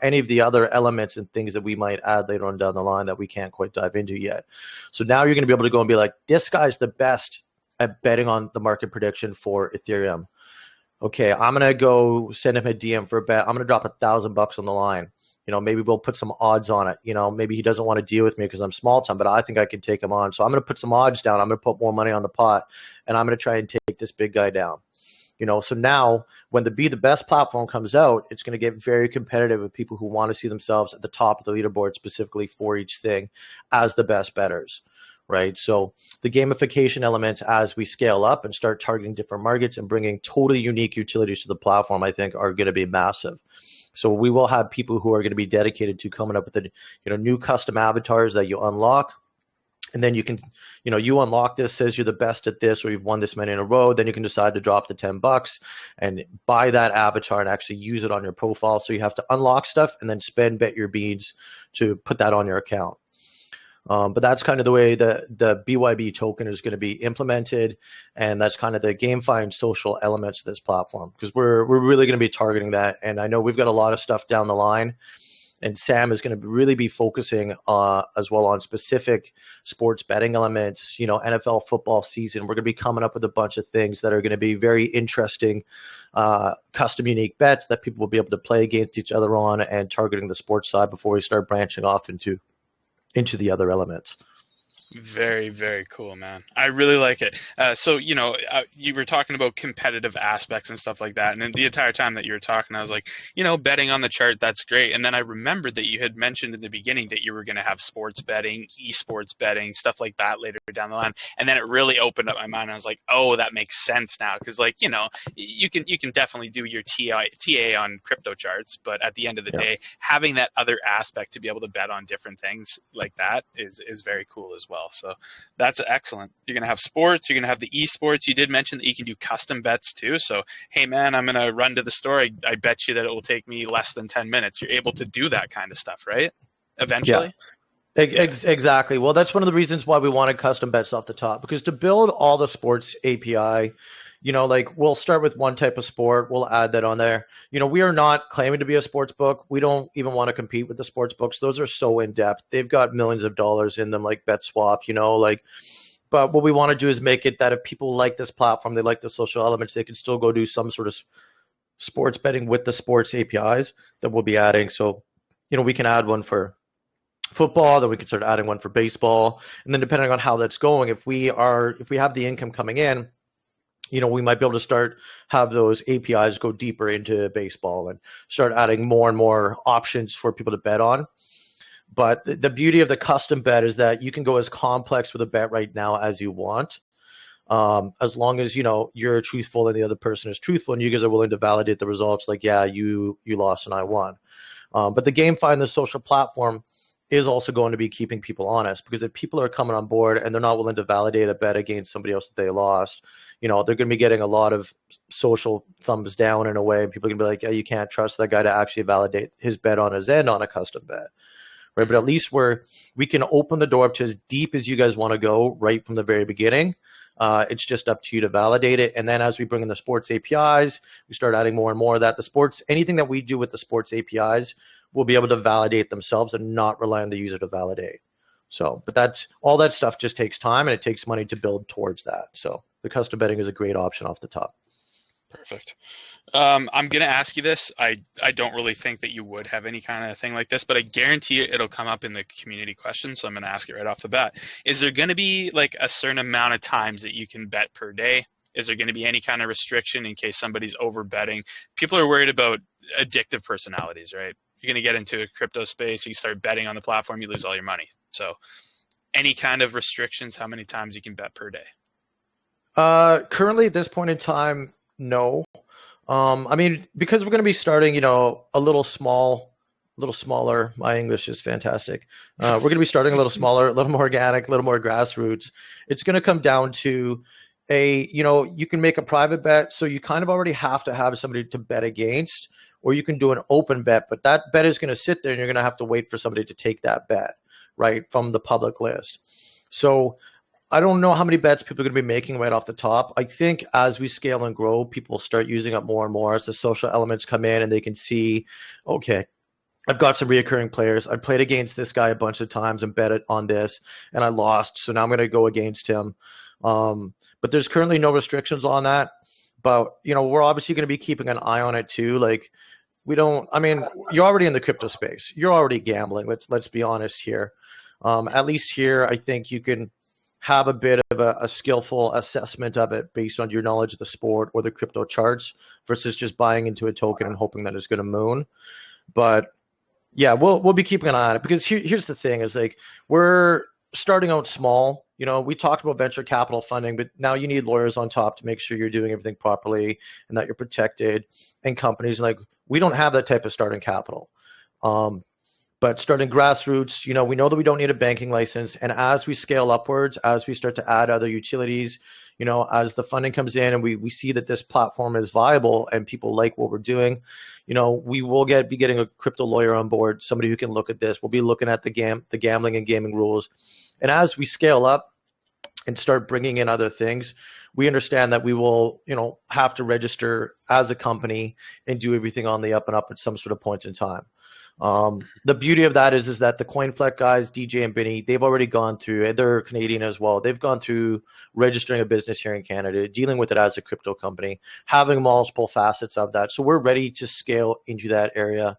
any of the other elements and things that we might add later on down the line that we can't quite dive into yet. So now you're going to be able to go and be like, this guy's the best at betting on the market prediction for Ethereum. Okay, I'm going to go send him a DM for a bet. I'm going to drop $1,000 on the line. Maybe we'll put some odds on it. Maybe he doesn't want to deal with me because I'm small time, but I think I can take him on. So I'm going to put some odds down. I'm going to put more money on the pot, and I'm going to try and take this big guy down. So now when the Be the Best platform comes out, it's going to get very competitive with people who want to see themselves at the top of the leaderboard specifically for each thing as the best bettors, right? So the gamification elements as we scale up and start targeting different markets and bringing totally unique utilities to the platform, I think are going to be massive. So we will have people who are going to be dedicated to coming up with the new custom avatars that you unlock, And then you can, you unlock this, says you're the best at this, or you've won this many in a row. Then you can decide to drop the $10 and buy that avatar and actually use it on your profile. So you have to unlock stuff and then spend Bet Your Beans to put that on your account. But that's kind of the way the BYB token is going to be implemented, and that's kind of the GameFi social elements of this platform, because we're really going to be targeting that. And I know we've got a lot of stuff down the line, and Sam is going to really be focusing as well on specific sports betting elements. NFL football season, we're going to be coming up with a bunch of things that are going to be very interesting, custom unique bets that people will be able to play against each other on, and targeting the sports side before we start branching off into the other elements. Very, very cool, man. I really like it. So, you were talking about competitive aspects and stuff like that. And the entire time that you were talking, I was like, betting on the chart, that's great. And then I remembered that you had mentioned in the beginning that you were going to have sports betting, esports betting, stuff like that later down the line. And then it really opened up my mind. I was like, oh, that makes sense now. Because, you can definitely do your TA on crypto charts. But at the end of the day, having that other aspect to be able to bet on different things like that is very cool as well. So that's excellent. You're going to have sports. You're going to have the esports. You did mention that you can do custom bets too. So, hey, man, I'm going to run to the store. I bet you that it will take me less than 10 minutes. You're able to do that kind of stuff, right? Eventually. Yeah. Exactly. Well, that's one of the reasons why we wanted custom bets off the top, because to build all the sports API, we'll start with one type of sport. We'll add that on there. We are not claiming to be a sports book. We don't even want to compete with the sports books. Those are so in depth. They've got millions of dollars in them, like BetSwap, but what we want to do is make it that if people like this platform, they like the social elements, they can still go do some sort of sports betting with the sports APIs that we'll be adding. So, we can add one for football, then we can start adding one for baseball. And then depending on how that's going, if we have the income coming in, we might be able to have those APIs go deeper into baseball and start adding more and more options for people to bet on. But the beauty of the custom bet is that you can go as complex with a bet right now as you want, as long as you're truthful and the other person is truthful, and you guys are willing to validate the results. Like, yeah, you lost and I won. But the GameFi and the social platform is also going to be keeping people honest, because if people are coming on board and they're not willing to validate a bet against somebody else that they lost, they're going to be getting a lot of social thumbs down in a way. People are going to be like, yeah, you can't trust that guy to actually validate his bet on his end on a custom bet, right? But at least we can open the door up to as deep as you guys want to go right from the very beginning. It's just up to you to validate it. And then as we bring in the sports APIs, we start adding more and more of that. Anything that we do with the sports APIs will be able to validate themselves and not rely on the user to validate. So, but all that stuff just takes time, and it takes money to build towards that. So the custom betting is a great option off the top. Perfect. I'm going to ask you this. I don't really think that you would have any kind of thing like this, but I guarantee it'll come up in the community questions. So I'm going to ask it right off the bat. Is there going to be like a certain amount of times that you can bet per day? Is there going to be any kind of restriction in case somebody's over betting? People are worried about addictive personalities, right? You're going to get into a crypto space, you start betting on the platform, you lose all your money. So any kind of restrictions, how many times you can bet per day? Currently at this point in time, no. Because we're going to be starting, a little smaller. My English is fantastic. We're going to be starting a little smaller, a little more organic, a little more grassroots. It's going to come down to you can make a private bet, so you kind of already have to have somebody to bet against, or you can do an open bet, but that bet is going to sit there and you're going to have to wait for somebody to take that bet, right, from the public list. So I don't know how many bets people are going to be making right off the top. I think as we scale and grow, people start using it more and more as the social elements come in and they can see, okay, I've got some reoccurring players. I played against this guy a bunch of times and bet it on this, and I lost, so now I'm going to go against him. But there's currently no restrictions on that. But, we're obviously going to be keeping an eye on it too. Like, you're already in the crypto space. You're already gambling. Let's be honest here. At least here, I think you can have a bit of a skillful assessment of it based on your knowledge of the sport or the crypto charts versus just buying into a token and hoping that it's going to moon. But yeah, we'll be keeping an eye on it, because here's the thing is, like, we're starting out small. We talked about venture capital funding, but now you need lawyers on top to make sure you're doing everything properly and that you're protected, and companies, like, we don't have that type of starting capital. But starting grassroots, we know that we don't need a banking license. And as we scale upwards, as we start to add other utilities, as the funding comes in and we see that this platform is viable and people like what we're doing, we will be getting a crypto lawyer on board, somebody who can look at this. We'll be looking at the gambling and gaming rules. And as we scale up and start bringing in other things, we understand that we will, have to register as a company and do everything on the up and up at some sort of point in time. The beauty of that is that the CoinFlex guys, DJ and Benny, they've already gone through, and they're Canadian as well. They've gone through registering a business here in Canada, dealing with it as a crypto company, having multiple facets of that. So we're ready to scale into that area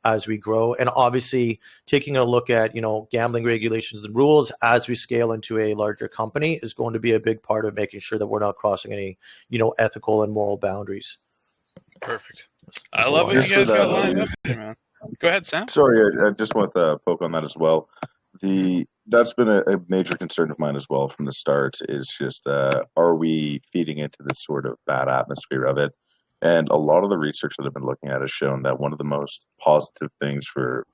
as we grow, and obviously taking a look at gambling regulations and rules as we scale into a larger company is going to be a big part of making sure that we're not crossing any ethical and moral boundaries. Perfect. I love what you guys got lined up here, man. Go ahead, Sam. Sorry, I just want to poke on that as well. That's been a major concern of mine as well from the start, is just are we feeding into this sort of bad atmosphere of it? And a lot of the research that I've been looking at has shown that one of the most positive things for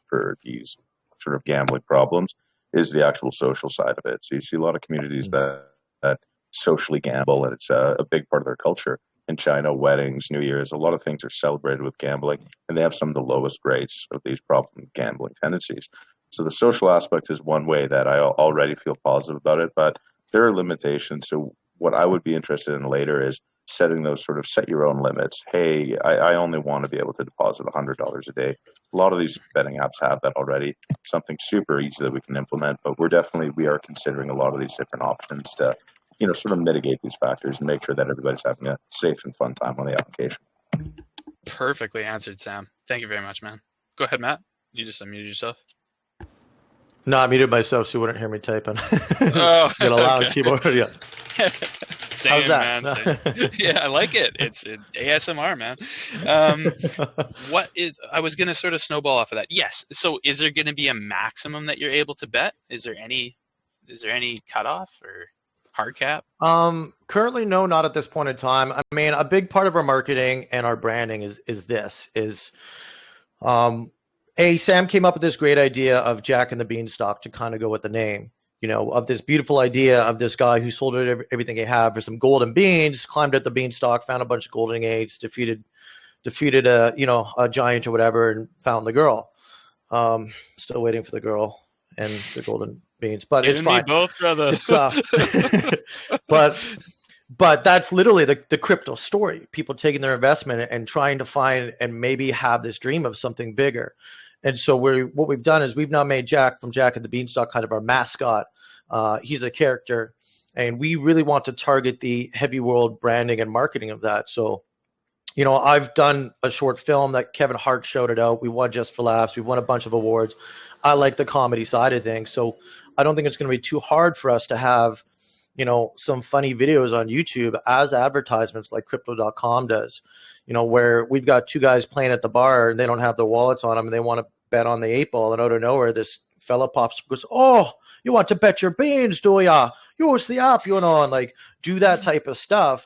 these sort of gambling problems is the actual social side of it. So you see a lot of communities that socially gamble, and it's a big part of their culture. In China, weddings, New Year's, a lot of things are celebrated with gambling, and they have some of the lowest rates of these problem gambling tendencies. So the social aspect is one way that I already feel positive about it, but there are limitations. So what I would be interested in later is setting those sort of set your own limits. Hey, I only want to be able to deposit $100 a day. A lot of these betting apps have that already. Something super easy that we can implement, but we are considering a lot of these different options to sort of mitigate these factors and make sure that everybody's having a safe and fun time on the application. Perfectly answered, Sam. Thank you very much, man. Go ahead, Matt. You just unmuted yourself. No, I muted myself so you wouldn't hear me typing. Oh, got a loud keyboard. Yeah. Same, man. Same. Yeah, I like it. It's ASMR, man. I was going to sort of snowball off of that. Yes. So is there going to be a maximum that you're able to bet? Is there any cutoff or hard cap? Currently, no, not at this point in time. I mean, a big part of our marketing and our branding is Sam came up with this great idea of Jack and the Beanstalk to kind of go with the name, of this beautiful idea of this guy who sold everything he had for some golden beans, climbed at the beanstalk, found a bunch of golden eggs, defeated a giant or whatever, and found the girl. Still waiting for the girl and the golden beans, but it's fine. Both, brother. But that's literally the crypto story. People taking their investment and trying to find and maybe have this dream of something bigger. And so what we've done is we've now made Jack from Jack and the Beanstalk kind of our mascot. He's a character, and we really want to target the heavy world branding and marketing of that. So, I've done a short film that Kevin Hart showed it out. We won Just for Laughs. We've won a bunch of awards. I like the comedy side of things. So I don't think it's going to be too hard for us to have, some funny videos on YouTube as advertisements like crypto.com does, where we've got two guys playing at the bar and they don't have their wallets on them and they want to bet on the 8-ball, and out of nowhere, this fella pops up and goes, "Oh, you want to bet your beans, do ya? Use the app, and like do that type of stuff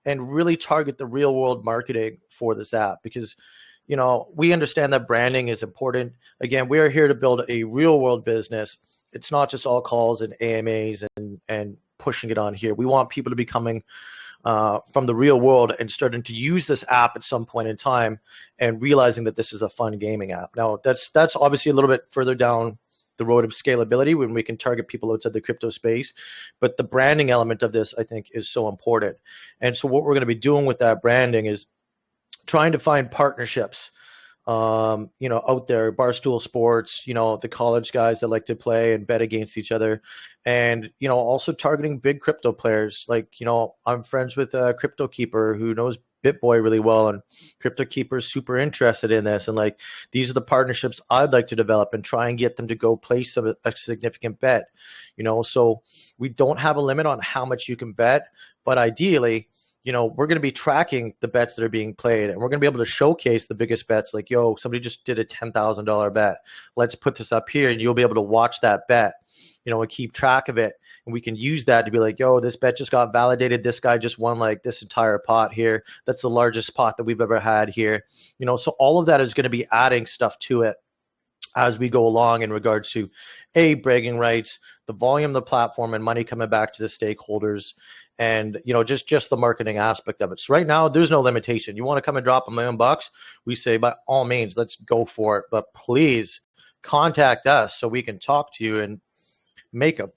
and really target the real world marketing for this app, because we understand that branding is important. Again, we are here to build a real world business. It's not just all calls and AMAs and pushing it on here. We want people to be coming from the real world and starting to use this app at some point in time and realizing that this is a fun gaming app. Now, that's obviously a little bit further down the road of scalability when we can target people outside the crypto space, but the branding element of this, I think, is so important. And so what we're going to be doing with that branding is trying to find partnerships, out there, Barstool Sports, the college guys that like to play and bet against each other, and also targeting big crypto players. Like, I'm friends with a Crypto Keeper who knows BitBoy really well, and Crypto Keeper is super interested in this, and like these are the partnerships I'd like to develop and try and get them to go place a significant bet. So we don't have a limit on how much you can bet, but ideally, we're going to be tracking the bets that are being played, and we're going to be able to showcase the biggest bets. Like, somebody just did a $10,000 bet. Let's put this up here, and you'll be able to watch that bet, and keep track of it. And we can use that to be like, this bet just got validated. This guy just won like this entire pot here. That's the largest pot that we've ever had here. So all of that is going to be adding stuff to it. as we go along in regards to bragging rights, the volume of the platform, and money coming back to the stakeholders, and just the marketing aspect of it. So right now there's no limitation. You want to come and drop $1 million, we say by all means, let's go for it. But please contact us so we can talk to you and make a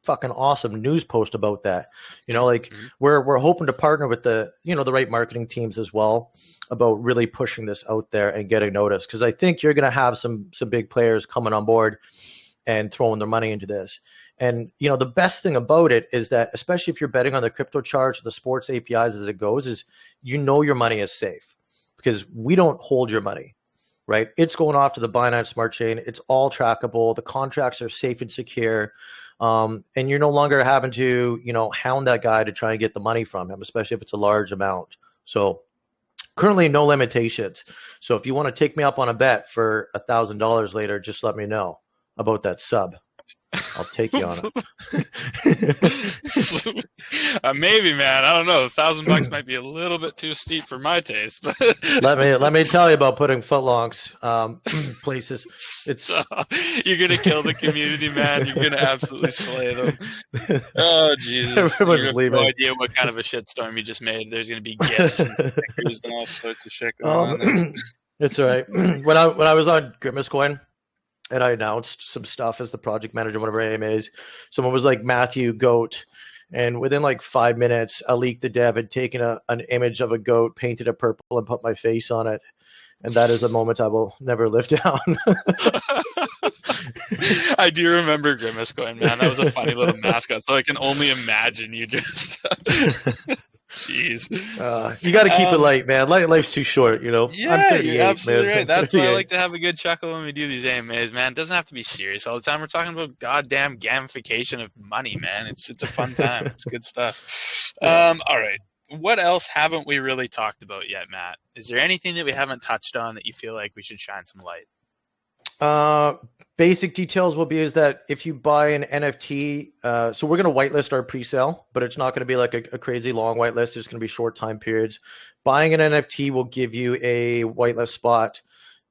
fucking awesome news post about that. We're hoping to partner with the right marketing teams as well about really pushing this out there and getting noticed, because I think you're going to have some big players coming on board and throwing their money into this. And the best thing about it is that, especially if you're betting on the crypto charts, the sports APIs as it goes, is your money is safe, because we don't hold your money, right? It's going off to the Binance Smart Chain. It's all trackable. The contracts are safe and secure. And you're no longer having to, hound that guy to try and get the money from him, especially if it's a large amount. So currently no limitations. So if you want to take me up on a bet for $1,000 later, just let me know about that sub. I'll take you on it. Maybe, man. I don't know. $1,000 might be a little bit too steep for my taste. But let me tell you about putting footlongs places. It's you're gonna kill the community, man. You're gonna absolutely slay them. Oh Jesus! Everyone's you have leaving. No idea what kind of a shitstorm you just made. There's gonna be gifts and stickers and all sorts of shit going on. It's all right. When I was on Grimace Coin, and I announced some stuff as the project manager, whatever AMAs, someone was like, Matthew, goat. And within like 5 minutes, Alik the dev had taken an image of a goat, painted it purple, and put my face on it. And that is a moment I will never live down. I do remember Grimace Coin, man. That was a funny little mascot. So I can only imagine you just... Jeez. You got to keep it light, man. Life's too short, Yeah, you're absolutely right. That's why I like to have a good chuckle when we do these AMAs, man. It doesn't have to be serious all the time. We're talking about goddamn gamification of money, man. It's a fun time. It's good stuff. All right. What else haven't we really talked about yet, Matt? Is there anything that we haven't touched on that you feel like we should shine some light? Basic details will be is that if you buy an NFT, so we're going to whitelist our pre-sale, but it's not going to be like a crazy long whitelist. There's going to be short time periods. Buying an NFT will give you a whitelist spot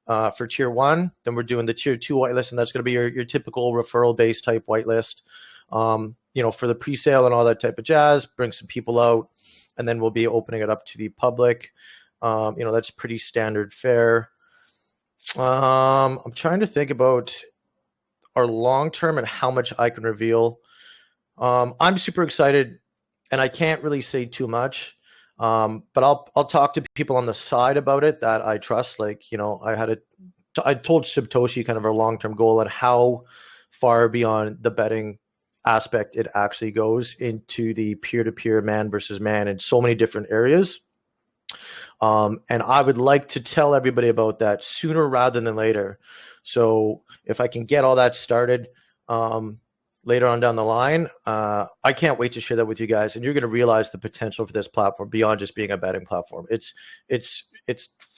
for tier 1. Then we're doing the tier 2 whitelist, and that's going to be your typical referral-based type whitelist. For the pre-sale and all that type of jazz, bring some people out, and then we'll be opening it up to the public. That's pretty standard fare. I'm trying to think about our long term and how much I can reveal. I'm super excited, and I can't really say too much. But I'll talk to people on the side about it that I trust. Like, I told Subtoshi kind of our long term goal and how far beyond the betting aspect it actually goes into the peer to peer, man versus man, in so many different areas. And I would like to tell everybody about that sooner rather than later. So if I can get all that started later on down the line, I can't wait to share that with you guys. And you're going to realize the potential for this platform beyond just being a betting platform. It's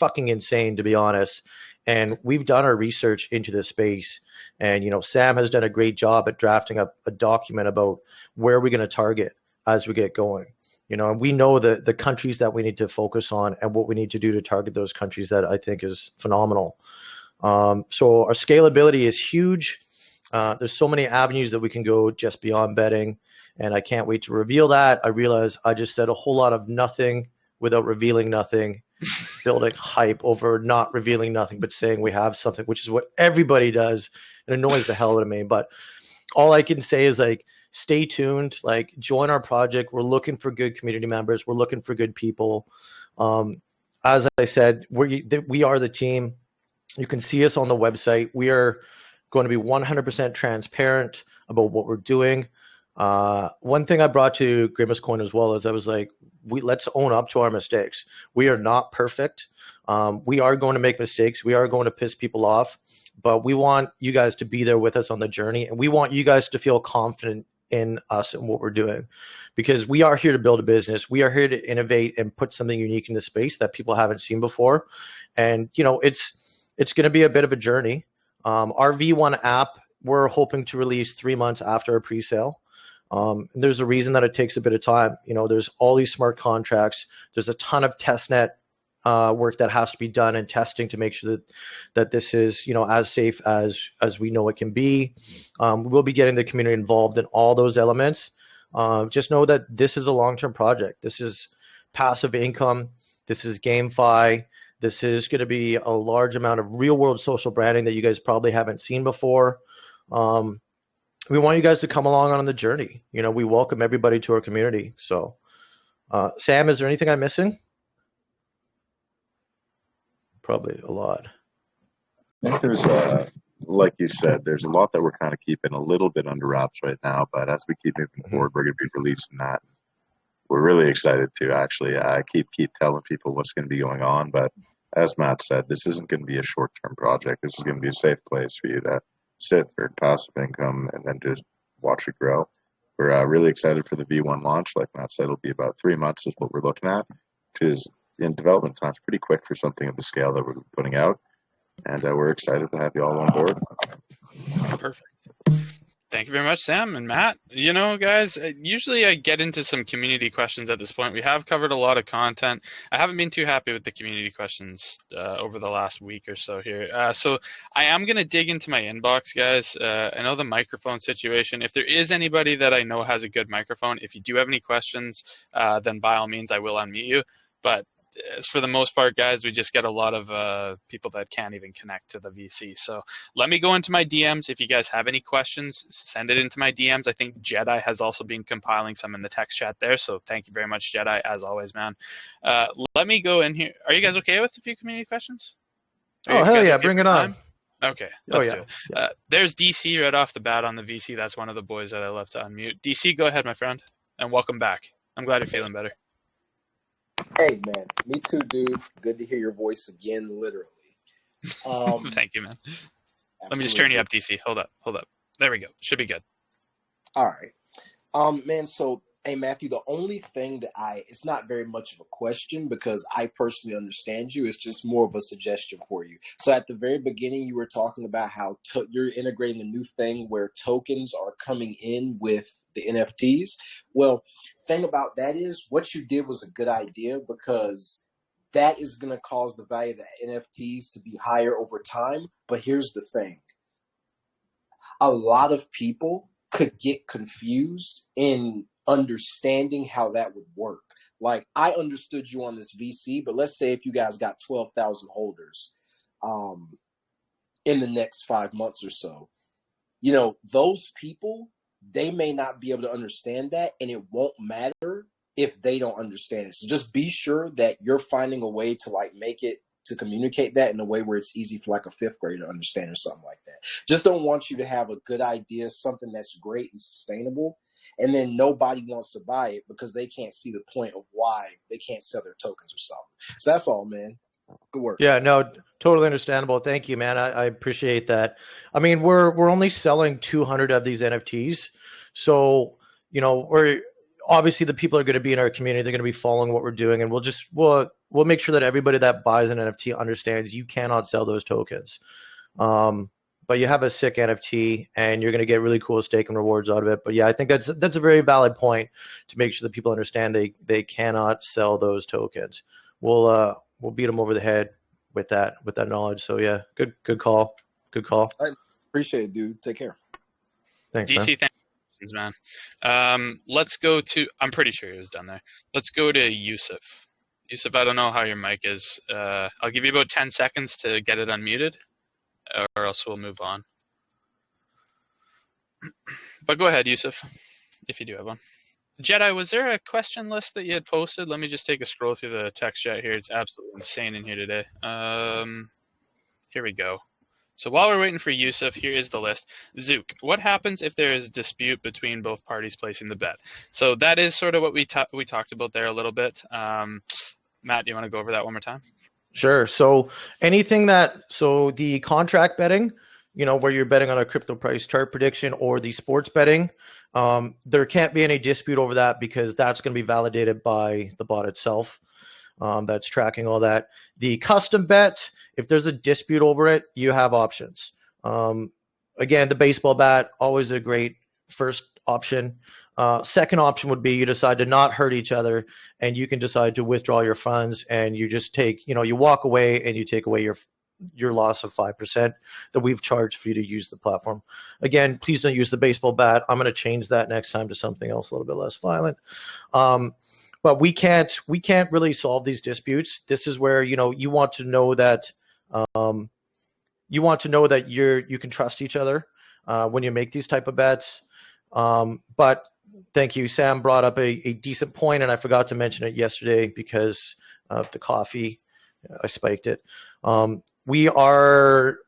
fucking insane, to be honest. And we've done our research into this space. And, Sam has done a great job at drafting up a document about where we're going to target as we get going. And we know the countries that we need to focus on and what we need to do to target those countries. That I think is phenomenal. So our scalability is huge. There's so many avenues that we can go just beyond betting, and I can't wait to reveal that. I realize I just said a whole lot of nothing without revealing nothing, building hype over not revealing nothing, but saying we have something, which is what everybody does. It annoys the hell out of me. But all I can say is, like, stay tuned, like, join our project. We're looking for good community members. We're looking for good people. As I said, we are the team. You can see us on the website. We are going to be 100% transparent about what we're doing. One thing I brought to Grimace Coin as well is I was like, let's own up to our mistakes. We are not perfect. We are going to make mistakes. We are going to piss people off, but we want you guys to be there with us on the journey. And we want you guys to feel confident in us and what we're doing, because we are here to build a business. We are here to innovate and put something unique in the space that people haven't seen before. And, it's going to be a bit of a journey. Our V1 app, we're hoping to release 3 months after a pre-sale. And there's a reason that it takes a bit of time. There's all these smart contracts. There's a ton of testnet work that has to be done and testing to make sure that this is as safe as we know it can be. We will be getting the community involved in all those elements. Just know that this is a long-term project. This is passive income. This is GameFi. This is going to be a large amount of real-world social branding that you guys probably haven't seen before. We want you guys to come along on the journey. We welcome everybody to our community. So, Sam, is there anything I'm missing? Probably a lot. I think there's like you said, there's a lot that we're kind of keeping a little bit under wraps right now, but as we keep moving forward, we're going to be releasing that. We're really excited to actually keep telling people what's going to be going on. But as Matt said, this isn't going to be a short-term project. This is going to be a safe place for you to sit for passive income and then just watch it grow. We're really excited for the V1 launch. Like Matt said, it'll be about 3 months is what we're looking at, which is in development time. It's pretty quick for something of the scale that we're putting out. And we're excited to have you all on board. Perfect. Thank you very much, Sam and Matt. Guys, usually I get into some community questions at this point. We have covered a lot of content. I haven't been too happy with the community questions over the last week or so here. So I am going to dig into my inbox, guys. I know the microphone situation. If there is anybody that I know has a good microphone, if you do have any questions, then by all means, I will unmute you. But for the most part, guys, we just get a lot of people that can't even connect to the VC. So let me go into my DMs. If you guys have any questions, send it into my DMs. I think Jedi has also been compiling some in the text chat there. So thank you very much, Jedi, as always, man. Let me go in here. Are you guys okay with a few community questions? Oh, hell yeah. Bring it on. Okay, let's do it. There's DC right off the bat on the VC. That's one of the boys that I left to unmute. DC, go ahead, my friend, and welcome back. I'm glad you're feeling better. Hey, man. Me too, dude. Good to hear your voice again, literally. Thank you, man. Let me just turn you up, DC. Hold up. There we go. Should be good. All right. Man, so, hey, Matthew, the only thing that it's not very much of a question because I personally understand you. It's just more of a suggestion for you. So at the very beginning, you were talking about how you're integrating a new thing where tokens are coming in with the NFTs. Well, thing about that is what you did was a good idea because that is going to cause the value of the NFTs to be higher over time. But here's the thing. A lot of people could get confused in understanding how that would work. Like, I understood you on this VC, but let's say if you guys got 12,000 holders in the next 5 months or so, those people, they may not be able to understand that, and it won't matter if they don't understand it. So just be sure that you're finding a way to make it to communicate that in a way where it's easy for a fifth grader to understand or something like that. Just don't want you to have a good idea, something that's great and sustainable, and then nobody wants to buy it because they can't see the point of why they can't sell their tokens or something. So that's all, man. Good work. Yeah, no, totally understandable. Thank you, man. I appreciate that. I mean, we're only selling 200 of these NFTs. So, we're obviously the people are going to be in our community. They're going to be following what we're doing, and we'll make sure that everybody that buys an NFT understands you cannot sell those tokens. But you have a sick NFT, and you're going to get really cool stake and rewards out of it. But yeah, I think that's a very valid point to make sure that people understand they cannot sell those tokens. We'll beat them over the head with that knowledge. So yeah, good call. All right, appreciate it, dude. Take care. Thanks, DC, man. Thanks, man. Let's go to. I'm pretty sure he was done there. Let's go to Yusuf. Yusuf, I don't know how your mic is. I'll give you about 10 seconds to get it unmuted, or else we'll move on. But go ahead, Yusuf, if you do have one. Jedi, was there a question list that you had posted? Let me just take a scroll through the text chat here. It's absolutely insane in here today. Here we go. So while we're waiting for Yusuf, here is the list. Zook, what happens if there is a dispute between both parties placing the bet? So that is sort of what we talked about there a little bit. Matt, do you want to go over that one more time? Sure. So the contract betting, where you're betting on a crypto price chart prediction, or the sports betting, there can't be any dispute over that because that's going to be validated by the bot itself. That's tracking all that. The custom bet, if there's a dispute over it, you have options. Again, the baseball bat, always a great first option. Second option would be you decide to not hurt each other, and you can decide to withdraw your funds, and you just take, you walk away and you take away your loss of 5% that we've charged for you to use the platform. Again, please don't use the baseball bat. I'm going to change that next time to something else a little bit less violent. But we can't really solve these disputes. This is where you want to know that you can trust each other when you make these type of bets. But thank you. Sam brought up a decent point, and I forgot to mention it yesterday because of the coffee. I spiked it. We are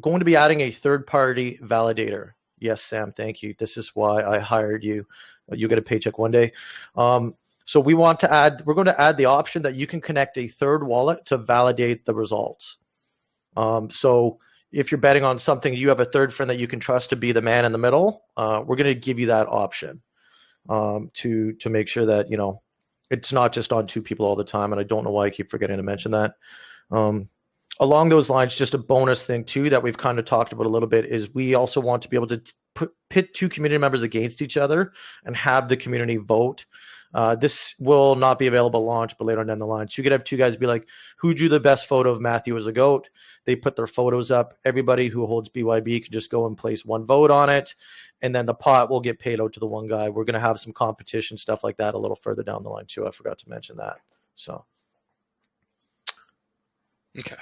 going to be adding a third-party validator. Yes, Sam, thank you. This is why I hired you. You'll get a paycheck one day. So we're going to add the option that you can connect a third wallet to validate the results. So if you're betting on something, you have a third friend that you can trust to be the man in the middle. We're going to give you that option to make sure that it's not just on two people all the time. And I don't know why I keep forgetting to mention that. Along those lines, just a bonus thing too that we've kind of talked about a little bit is we also want to be able to pit two community members against each other and have the community vote. This will not be available at launch, but later on down the line. So you could have two guys be like, who drew the best photo of Matthew as a GOAT? They put their photos up. Everybody who holds BYB can just go and place one vote on it. And then the pot will get paid out to the one guy. We're going to have some competition stuff like that a little further down the line too. I forgot to mention that. So. Okay.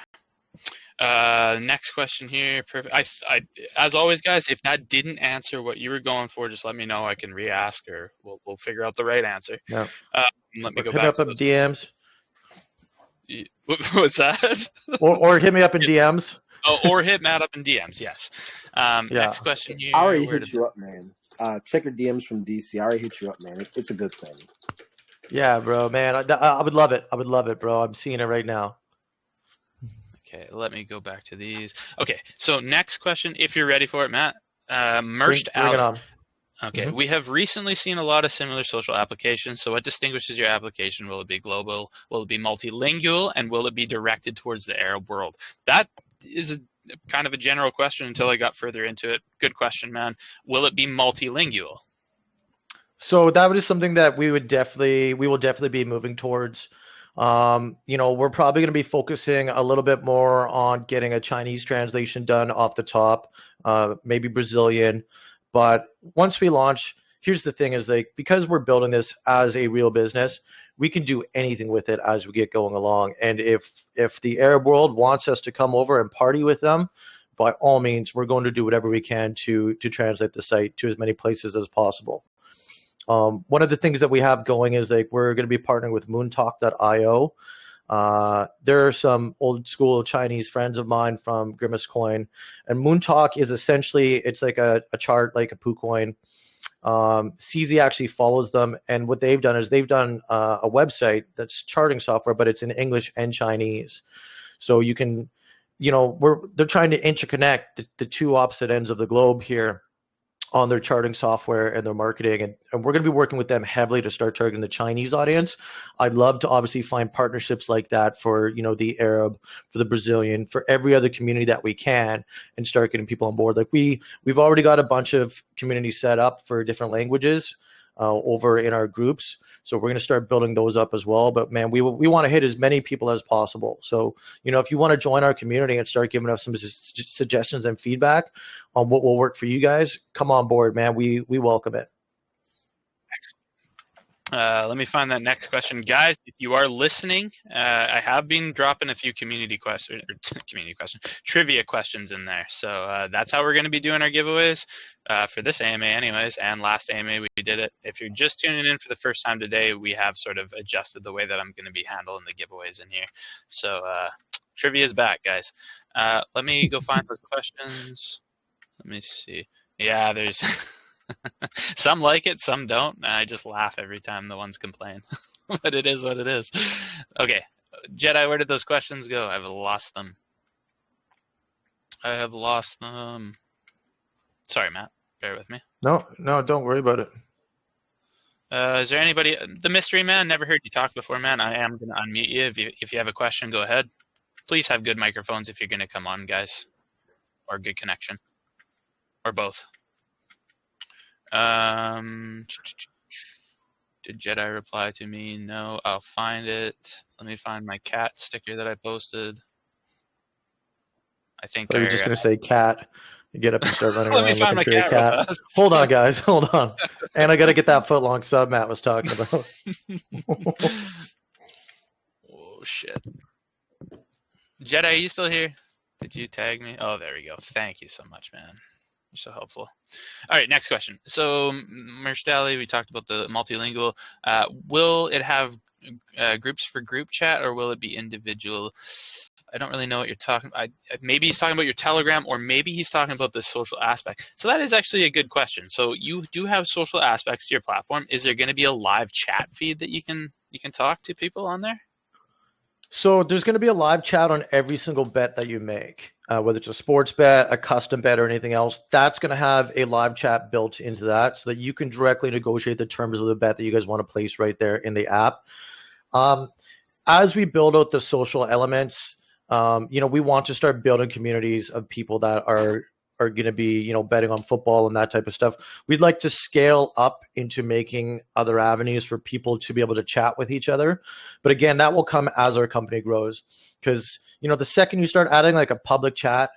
Next question here. Perfect. I as always, guys, if that didn't answer what you were going for, just let me know. I can re-ask, or we'll figure out the right answer. Yeah. Let me go hit back. Me up in DMs. What's that? or hit me up in DMs. Oh, or hit Matt up in DMs. Yes. Next question here. I already hit you up, man. Check your DMs from DC. I already hit you up, man. It's a good thing. Yeah, bro, man. I would love it. I would love it, bro. I'm seeing it right now. Okay, let me go back to these. Okay, so next question, if you're ready for it, Matt. Merged Bring it on. Okay, we have recently seen a lot of similar social applications. So what distinguishes your application? Will it be global? Will it be multilingual? And will it be directed towards the Arab world? That is kind of a general question until I got further into it. Good question, man. Will it be multilingual? So that is something that we will definitely be moving towards. We're probably going to be focusing a little bit more on getting a Chinese translation done off the top, maybe Brazilian. But once we launch, here's the thing is because we're building this as a real business, we can do anything with it as we get going along. And if the Arab world wants us to come over and party with them, by all means, we're going to do whatever we can to translate the site to as many places as possible. One of the things that we have going is we're going to be partnering with moontalk.io. There are some old school Chinese friends of mine from Grimace Coin, and Moontalk is essentially, it's like a chart like a PooCoin. CZ actually follows them, and what they've done is they've done a website that's charting software, but it's in English and Chinese. So you can, they're trying to interconnect the two opposite ends of the globe here on their charting software and their marketing, and we're going to be working with them heavily to start targeting the Chinese audience. I'd love to obviously find partnerships like that for the Arab, for the Brazilian, for every other community that we can, and start getting people on board. Like we've already got a bunch of communities set up for different languages over in our groups, so we're going to start building those up as well. But man, we want to hit as many people as possible. So if you want to join our community and start giving us some suggestions and feedback on what will work for you guys, come on board, man. We welcome it. Let me find that next question, guys. If you are listening, I have been dropping a few trivia questions in there. So that's how we're going to be doing our giveaways for this AMA, anyways. And last AMA we did it. If you're just tuning in for the first time today, we have sort of adjusted the way that I'm going to be handling the giveaways in here. So trivia is back, guys. Let me go find those questions. Let me see. Yeah, there's. Some like it, some don't. I just laugh every time the ones complain. But it is what it is. Okay. Jedi, where did those questions go? I've lost them. Sorry, Matt. Bear with me. No, don't worry about it. Is there anybody? The mystery man, never heard you talk before, man. I am going to unmute you. If you have a question, go ahead. Please have good microphones if you're going to come on, guys. Or good connection. Or both. Did Jedi reply to me? No. I'll find it. Let me find my cat sticker that I posted. I think Or you're just going to say cat. You get up and start running let me around find looking my for your cat real cat. fast. Hold on, guys. Hold on. And I got to get that foot-long sub Matt was talking about. Oh, shit. Jedi, are you still here? Did you tag me? Oh, there we go. Thank you so much, man. You're so helpful. All right, next question. So, Merstali, we talked about the multilingual. Will it have groups for group chat, or will it be individual? I don't really know what you're talking about. Maybe he's talking about your Telegram, or maybe he's talking about the social aspect. So that is actually a good question. So you do have social aspects to your platform. Is there going to be a live chat feed that you can talk to people on there? So there's going to be a live chat on every single bet that you make, whether it's a sports bet, a custom bet, or anything else. That's going to have a live chat built into that so that you can directly negotiate the terms of the bet that you guys want to place right there in the app. As we build out the social elements, we want to start building communities of people that are going to be, betting on football and that type of stuff. We'd like to scale up into making other avenues for people to be able to chat with each other. But again, that will come as our company grows, because, the second you start adding like a public chat,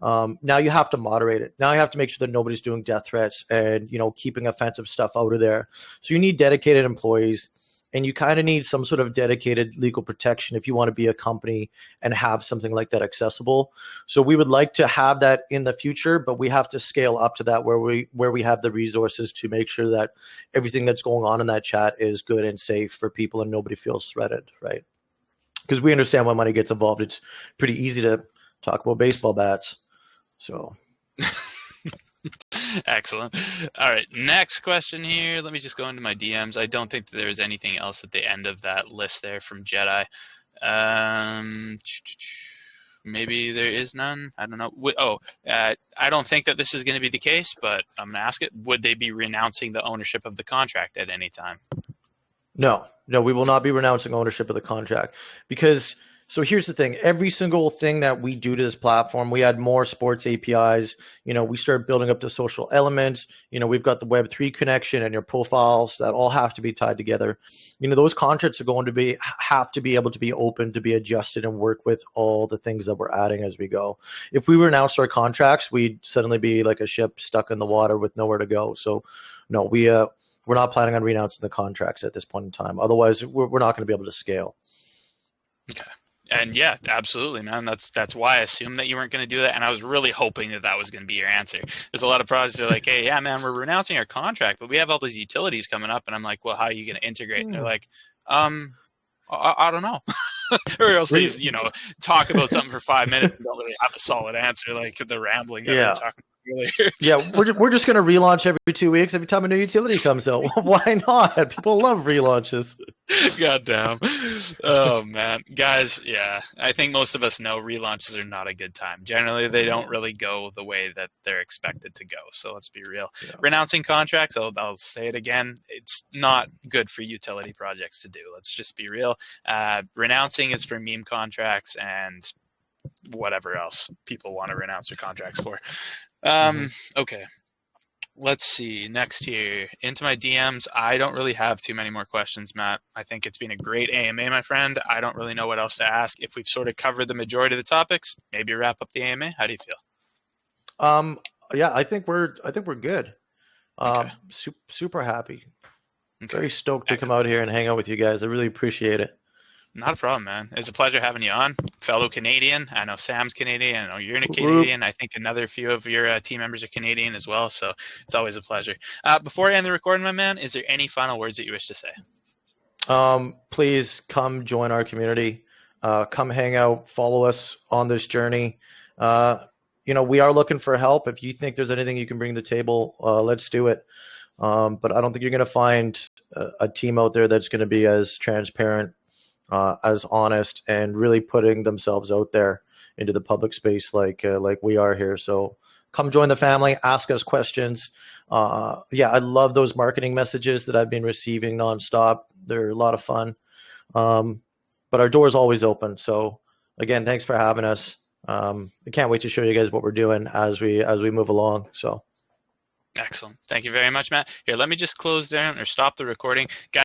now you have to moderate it. Now you have to make sure that nobody's doing death threats and, keeping offensive stuff out of there. So you need dedicated employees. And you kind of need some sort of dedicated legal protection if you want to be a company and have something like that accessible. So we would like to have that in the future, but we have to scale up to that where we have the resources to make sure that everything that's going on in that chat is good and safe for people and nobody feels threatened, right? Because we understand when money gets involved, it's pretty easy to talk about baseball bats. So. Excellent. All right, next question here. Let me just go into my DMs. I don't think there's anything else at the end of that list there from Jedi. Maybe there is none. I don't know. I don't think that this is going to be the case, but I'm going to ask it. Would they be renouncing the ownership of the contract at any time? No, we will not be renouncing ownership of the contract, because so here's the thing. Every single thing that we do to this platform, we add more sports APIs. We start building up the social elements. We've got the Web3 connection and your profiles that all have to be tied together. Those contracts are going to have to be able to be open, to be adjusted, and work with all the things that we're adding as we go. If we renounced our contracts, we'd suddenly be like a ship stuck in the water with nowhere to go. So no, we're not planning on renouncing the contracts at this point in time. Otherwise, we're not going to be able to scale. Okay. And yeah, absolutely, man. That's why I assumed that you weren't going to do that, and I was really hoping that was going to be your answer. There's a lot of projects that are like, hey, yeah, man, we're renouncing our contract, but we have all these utilities coming up, and I'm like, well, how are you going to integrate? And they're like, I don't know. Or else they, talk about something for 5 minutes and don't really have a solid answer, like the rambling that we were talking about earlier. Yeah, we're just going to relaunch every 2 weeks every time a new utility comes out. Why not? People love relaunches. Goddamn. Oh, man. Guys, yeah, I think most of us know relaunches are not a good time. Generally, they don't really go the way that they're expected to go. So let's be real. Yeah. Renouncing contracts, I'll say it again, it's not good for utility projects to do. Let's just be real. Renouncing is for meme contracts and whatever else people want to renounce their contracts for. Okay. Let's see. Next here, into my DMs. I don't really have too many more questions, Matt. I think it's been a great AMA, my friend. I don't really know what else to ask. If we've sort of covered the majority of the topics, maybe wrap up the AMA. How do you feel? Yeah, I think we're good. Okay. Super happy. Okay. Very stoked to come out here and hang out with you guys. I really appreciate it. Not a problem, man. It's a pleasure having you on. Fellow Canadian. I know Sam's Canadian. I know you're a Canadian. I think another few of your team members are Canadian as well. So it's always a pleasure. Before I end the recording, my man, is there any final words that you wish to say? Please come join our community. Come hang out. Follow us on this journey. We are looking for help. If you think there's anything you can bring to the table, let's do it. But I don't think you're going to find a team out there that's going to be as transparent, as honest, and really putting themselves out there into the public space like we are here. So come join the family, ask us questions. I love those marketing messages that I've been receiving nonstop. They're a lot of fun. But our door is always open. So again, thanks for having us. I can't wait to show you guys what we're doing as we move along. So Excellent. Thank you very much, Matt. Here, let me just close down or stop the recording. Guys,